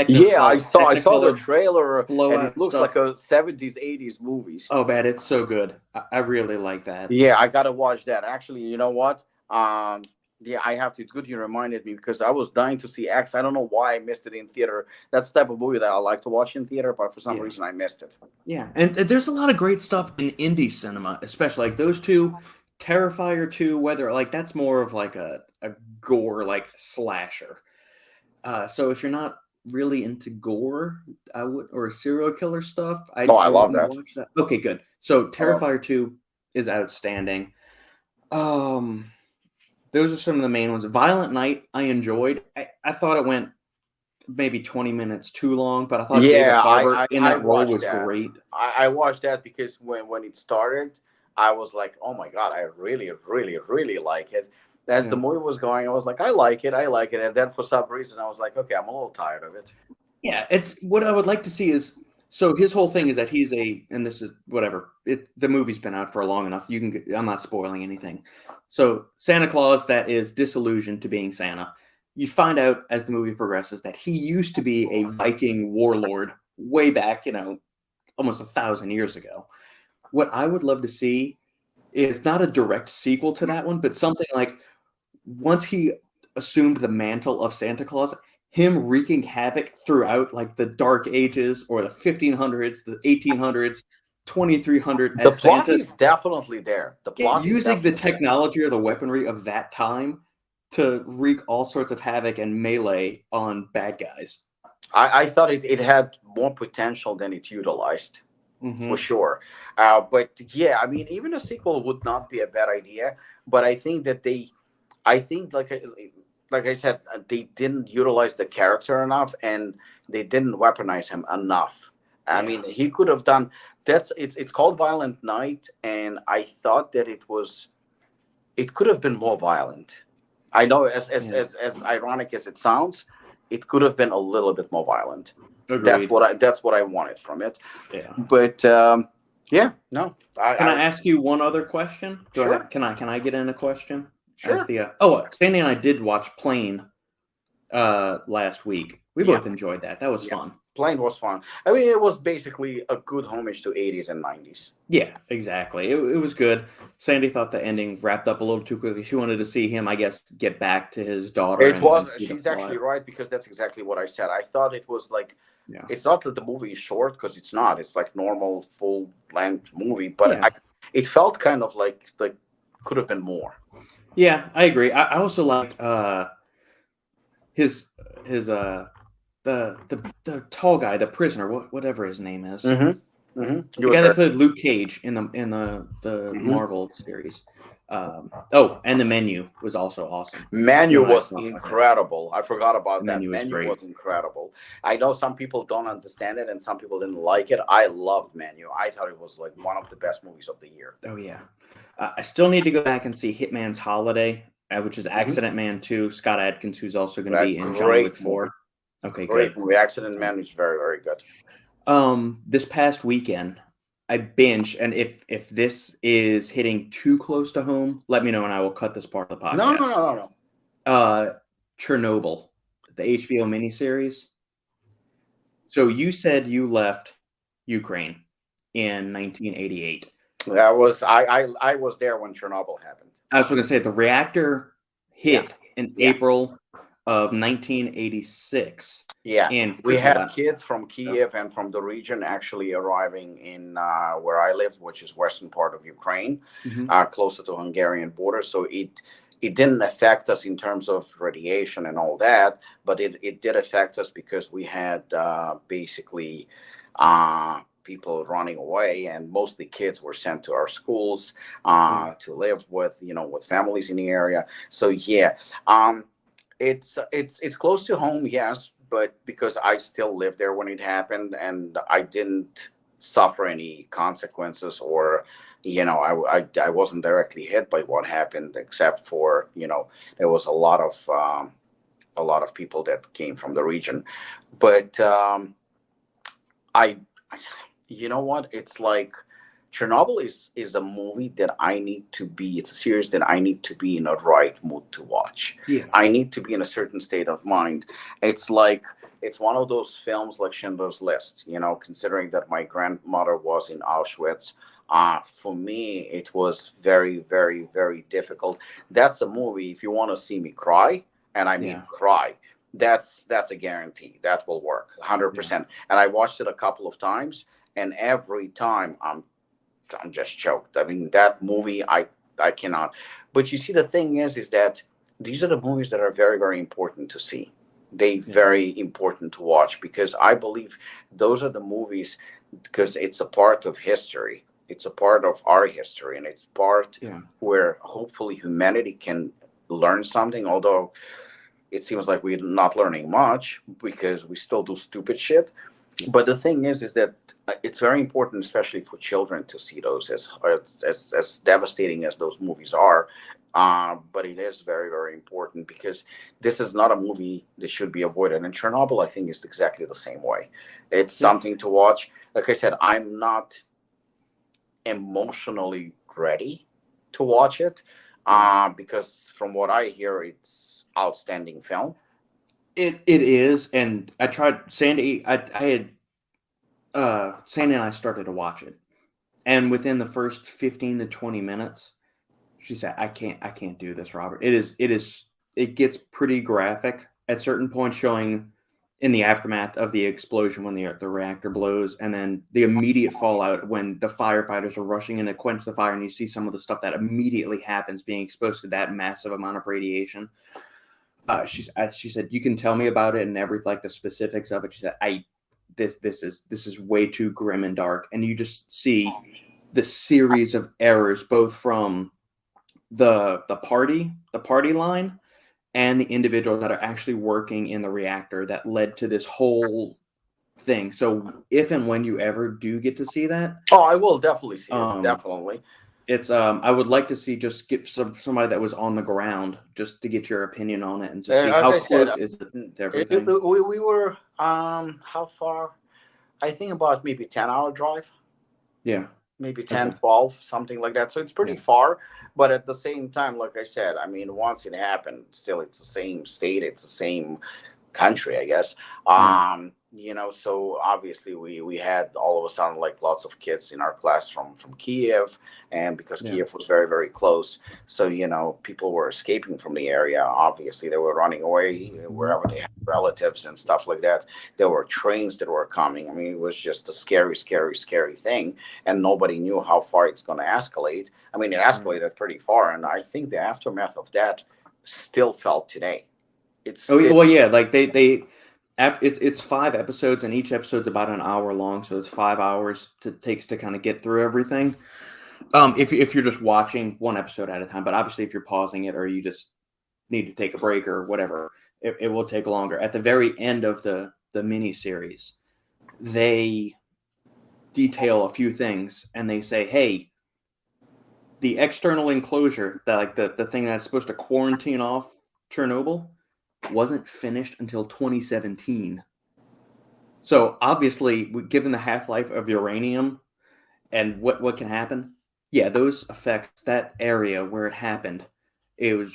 Yeah, I saw the Technicolor trailer and blowout it looks like stuff. a 70s, 80s movies. Oh, man, it's so good. I really like that. Yeah, I gotta watch that. Actually, you know what? Yeah, I have to. It's good you reminded me because I was dying to see X. I don't know why I missed it in theater. That's the type of movie that I like to watch in theater, but for some reason I missed it. Yeah, and there's a lot of great stuff in indie cinema, especially like those two, Terrifier 2, whether like that's more of like a gore like slasher. So if you're not really into gore, I would, or serial killer stuff, Oh, I I love wouldn't that. watch that. Okay, good. So I love Terrifier 2 is outstanding. Those are some of the main ones. Violent Night, I enjoyed. I thought it went maybe 20 minutes too long, but I thought David Yeah, Harbour in I that role watched was that. great. I watched that because when it started, I was like, oh my god, I really, really, really like it. As the Yeah. movie was going, I was like, I like it, I like it, and then for some reason, I was like, okay, I'm a little tired of it. Yeah, it's what I would like to see is, so his whole thing is that and this is whatever. The movie's been out for long enough. I'm not spoiling anything. So Santa Claus that is disillusioned to being Santa. You find out as the movie progresses that he used to be a Viking warlord way back, almost 1,000 years ago. What I would love to see is not a direct sequel to that one, but something like once he assumed the mantle of Santa Claus, him wreaking havoc throughout like the Dark Ages or the 1500s, the 1800s, 2300 The as plot Santa, is definitely there. The plot is using the definitely there. technology or the weaponry of that time to wreak all sorts of havoc and melee on bad guys. I thought it had more potential than it utilized, for Mm-hmm. sure. But yeah, I mean, even a sequel would not be a bad idea. But I think that I think like I said, they didn't utilize the character enough, and they didn't weaponize him enough. I Yeah. mean, he could have done that's it's called Violent Night, and I thought that it could have been more violent. I know, Yeah. as ironic as it sounds, it could have been a little bit more violent. Agreed. That's what I wanted from it. Yeah. But yeah, no, Can I ask you one other question? Sure. Can I get in a question? As Sure. the Sandy and I did watch Plane last week. We Yeah, both enjoyed that. That was yeah. fun. Plane was fun. I mean, it was basically a good homage to 80s and 90s. Yeah, exactly. It was good. Sandy thought the ending wrapped up a little too quickly. She wanted to see him, I guess, get back to his daughter It was. and see the She's actually fallout. right because that's exactly what I said. I thought it was like Yeah. it's not that the movie is short because it's not. It's like normal full length movie, but Yeah. it felt kind of like could have been more. Yeah, I agree. I also liked his the tall guy, the prisoner, whatever his name is. Mm-hmm. Mm-hmm. The guy that played Luke Cage in the Mm-hmm. Marvel series. And the Menu was also awesome. Menu You and I was talked about that. incredible. I forgot about The that. Menu was Menu great. was incredible. I know some people don't understand it and some people didn't like it. I loved Menu. I thought it was like one of the best movies of the year. Oh yeah. I still need to go back and see Hitman's Holiday, which is Accident Man 2. Scott Adkins, who's also going to be in John Wick 4. Okay, Great good. movie. Accident Man is very, very good. This past weekend, I binged, and if this is hitting too close to home, let me know, and I will cut this part of the podcast. No. Chernobyl, the HBO miniseries. So you said you left Ukraine in 1988. That was I was there when Chernobyl happened. I was going to say the reactor hit in April of 1986. Yeah, And we hold had on. kids from Kiev and from the region actually arriving in where I live, which is western part of Ukraine, Mhm. closer to Hungarian border. So it didn't affect us in terms of radiation and all that, but it did affect us because we had basically people running away, and mostly kids were sent to our schools Yeah. to live with, with families in the area. So yeah. It's close to home, yes, but because I still lived there when it happened, and I didn't suffer any consequences, or I wasn't directly hit by what happened, except for there was a lot of people that came from the region, but I, you know what? It's like Chernobyl is a movie that I need to be. It's a series that I need to be in a right mood to watch. Yeah. I need to be in a certain state of mind. It's like it's one of those films like Schindler's List. Considering that my grandmother was in Auschwitz. For me, it was very, very, very difficult. That's a movie. If you want to see me cry, and I mean Yeah. cry, that's a guarantee. That will work, Yeah. 100%. And I watched it a couple of times, and every time I'm just choked. I mean, that movie, I cannot. But you see, the thing is that these are the movies that are very, very important to see. They Yeah. very important to watch, because I believe those are the movies, because it's a part of history. It's a part of our history, and it's part Yeah. where hopefully humanity can learn something. Although it seems like we're not learning much because we still do stupid shit. Yeah. But the thing is that it's very important, especially for children, to see those, as devastating as those movies are. But it is very, very important, because this is not a movie that should be avoided. And Chernobyl, I think, is exactly the same way. It's Yeah. something to watch. Like I said, I'm not emotionally ready to watch it, Yeah. because from what I hear, it's outstanding film. It is, and I tried Sandy. I had Sandy and I started to watch it, and within the first 15 to 20 minutes, she said, I can't do this, Robert. It gets pretty graphic at certain points, showing in the aftermath of the explosion when the reactor blows, and then the immediate fallout when the firefighters are rushing in to quench the fire, and you see some of the stuff that immediately happens being exposed to that massive amount of radiation. She said, you can tell me about it and every like the specifics of it. She said, this is way too grim and dark, and you just see the series of errors, both from the party line, and the individuals that are actually working in the reactor that led to this whole thing. So if and when you ever do get to see that, Oh, I will definitely see it. um, Definitely. it's I would like to see, just get somebody that was on the ground just to get your opinion on it and to see Like how I said, close is it to everything. we were how far? I think about maybe 10-hour drive, Yeah. maybe 10, Okay. 12, something like that. So it's pretty Yeah. far, but at the same time, like I said, I mean, once it happened, still it's the same state, it's the same country, I guess. Yeah. So obviously we had all of a sudden like lots of kids in our class from Kiev, and because Yeah. Kiev was very, very close, so people were escaping from the area. Obviously, they were running away wherever they had relatives and stuff like that. There were trains that were coming. I mean, it was just a scary, scary, scary thing, and nobody knew how far it's going to escalate. I mean, it Right. escalated pretty far, and I think the aftermath of that still felt today. It's Oh yeah. still. Well, yeah. Like it's 5 episodes, and each episode's about an hour long, so it's 5 hours takes to kind of get through everything. If you're just watching one episode at a time, but obviously if you're pausing it or you just need to take a break or whatever, it will take longer. At the very end of the mini series, they detail a few things, and they say, hey, the external enclosure, that like the thing that's supposed to quarantine off Chernobyl, wasn't finished until 2017. So obviously, given the half-life of uranium and what can happen, yeah, those affect that area where it happened. It was,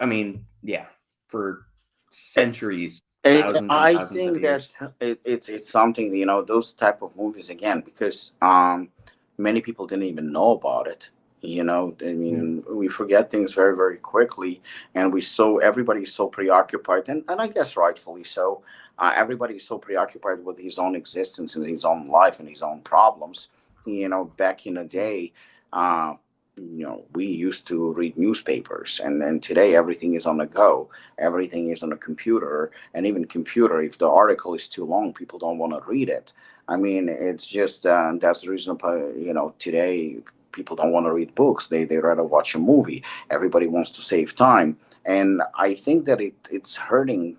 I mean, yeah, for centuries, thousands and I thousands of think that years. it's something, those type of movies again, because many people didn't even know about it. I mean, we forget things very, very quickly, and everybody's so preoccupied, and I guess rightfully so. Everybody's so preoccupied with his own existence and his own life and his own problems. Back in the day, uh, we used to read newspapers, and today everything is on the go. Everything is on a computer, and even computer, if the article is too long, people don't want to read it. I mean, it's just that's the reason. Today people don't want to read books. They rather watch a movie. Everybody wants to save time, and I think that it's hurting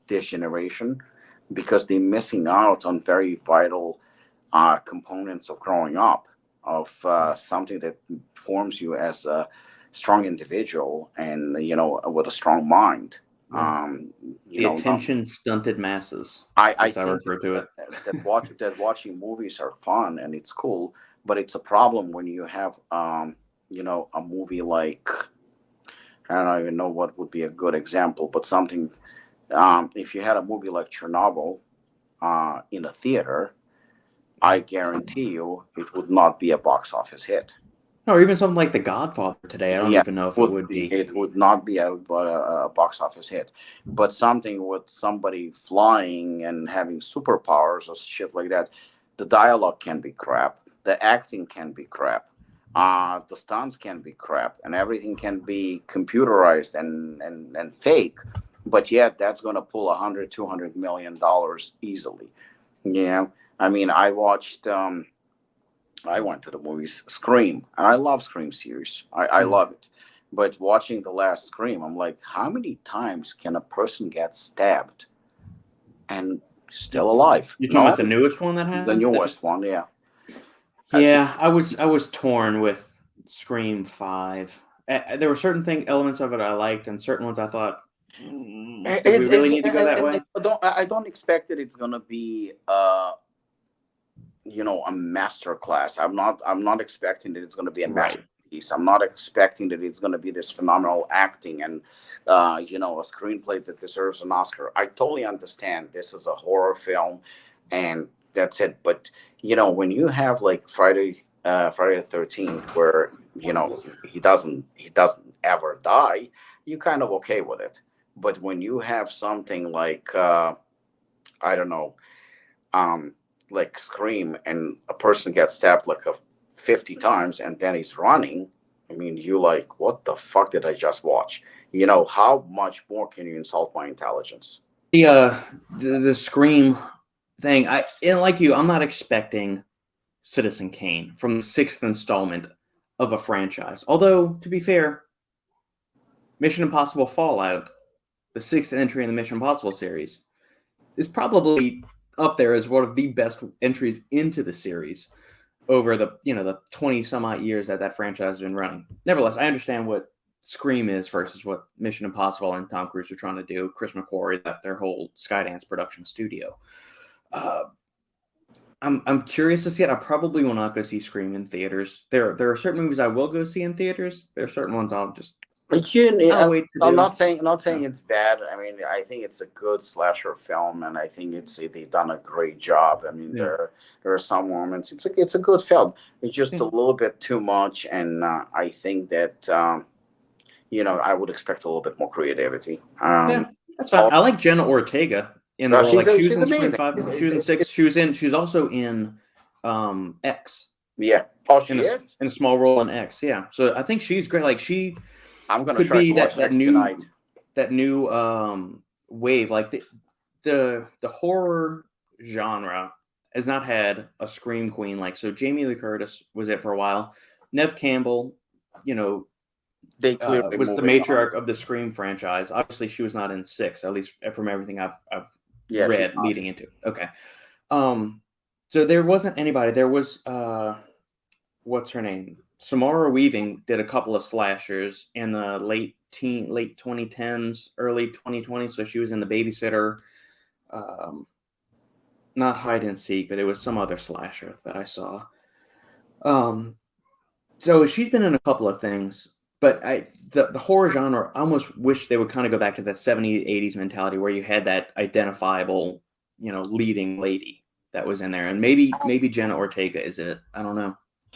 this generation because they're missing out on very vital components of growing up, of something that forms you as a strong individual and with a strong mind. Um, The attention stunted masses, I as I think refer to it. that watching movies are fun and it's cool, but it's a problem when you have a movie like, I don't even know what would be a good example, but something, if you had a movie like Chernobyl in a theater, I guarantee you it would not be a box office hit. Or even something like The Godfather today. I don't Yeah, even know if it would be. it would not be a box office hit, but something with somebody flying and having superpowers or shit like that, the dialogue can be crap, the acting can be crap, the stunts can be crap, and everything can be computerized and fake, but yet that's going to pull 100 200 million dollars easily. Yeah, I mean, I went to the movies Scream, and I love Scream series. I love it. But watching the last Scream, I'm like, how many times can a person get stabbed and still alive? You're talking No, about the newest one that the happened? newest one, yeah. Yeah, I was torn with Scream 5. There were certain elements of it I liked, and certain ones I thought, did we really need to go that way? I don't expect that it's gonna be a master class. I'm not expecting that it's gonna be a Right. masterpiece. I'm not expecting that it's gonna be this phenomenal acting and a screenplay that deserves an Oscar. I totally understand this is a horror film and that's it. But when you have like Friday the 13th, where he doesn't ever die, you kind of okay with it. But when you have something like I don't know, like Scream, and a person gets stabbed like 50 times and then he's running, I mean, you like, what the fuck did I just watch? How much more can you insult my intelligence? The Scream thing, and like you, I'm not expecting Citizen Kane from the 6th installment of a franchise. Although, to be fair, Mission Impossible Fallout, the 6th entry in the Mission Impossible series, is probably up there as one of the best entries into the series over the 20 some odd years that franchise has been running. Nevertheless, I understand what Scream is versus what Mission Impossible and Tom Cruise are trying to do. Chris McQuarrie, their whole Skydance production studio. I'm curious to see it. I probably will not go see Scream in theaters. There are certain movies I will go see in theaters. There are certain ones I'll just I'll wait to I'm do. not saying it's bad. I mean, I think it's a good slasher film, and I think they've done a great job. I mean, Yeah. there are some moments. It's a good film. It's just Yeah. a little bit too much, and I think that I would expect a little bit more creativity. Yeah, that's fine. I like Jenna Ortega in the role. Like she was She's in Scream amazing. 5, she was in 6, she was also in X. Yeah. Oh, In she is. a small role in X. Yeah. So I think she's great. Like she I'm gonna could try be to watch that X new tonight. wave. Like the horror genre has not had a scream queen so Jamie Lee Curtis was it for a while. Nev Campbell, They clearly was the moving on. matriarch of the Scream franchise. Obviously, she was not in 6, at least from everything I've Yeah, she's read not. leading into it. Okay. So there wasn't anybody. There was what's her name? Samara Weaving did a couple of slashers in the late 2010s, early 2020s. So she was in The Babysitter, not hide and seek, but it was some other slasher that I saw. So she's been in a couple of things, but the horror genre, I almost wish they would kind of go back to that 70s, 80s mentality where you had that identifiable, leading lady that was in there, and maybe Jenna Ortega is it. I don't know.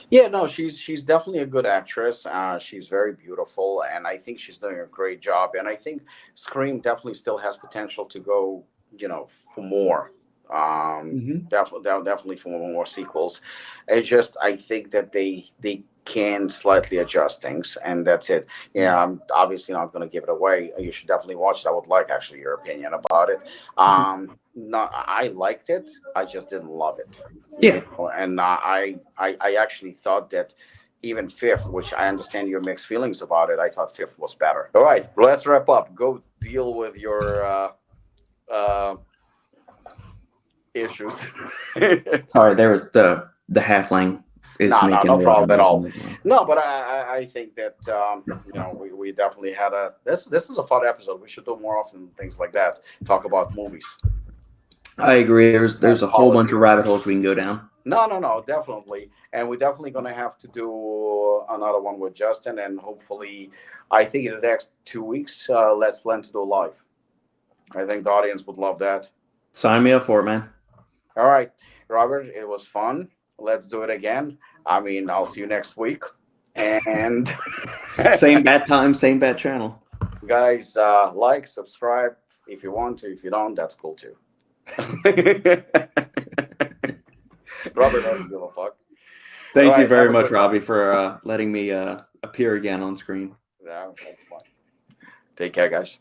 Yeah, no, she's definitely a good actress. She's very beautiful, and I think she's doing a great job. And I think Scream definitely still has potential to go, for more. Hmm. Definitely for more sequels. It's just I think that they can slightly adjust things, and that's it. Yeah, I'm obviously not going to give it away. You should definitely watch it. I would like actually your opinion about it. Okay. Not I liked it. I just didn't love it. Yeah. And I actually thought that even fifth, which I understand your mixed feelings about it, I thought fifth was better. All right, let's wrap up. Go deal with your uh, issues. Sorry, there was the halfling is No, making no a lot of problem at noise in all. the background. No, but I think that we definitely had this is a fun episode. We should do more often things like that. Talk about movies I agree. There's and a whole bunch of politics. rabbit holes we can go down. No, definitely. And we're definitely going to have to do another one with Justin. And hopefully, I think in the next 2 weeks, let's plan to do live. I think the audience would love that. Sign me up for it, man. All right, Robert, it was fun. Let's do it again. I mean, I'll see you next week. And Same bad time, same bad channel. guys, like, subscribe if you want to. If you don't, that's cool too. Robert doesn't give a fuck. Thank All you right, very have a much, good one. Robbie, for letting me appear again on screen. Yeah, that's fine. Take care, guys.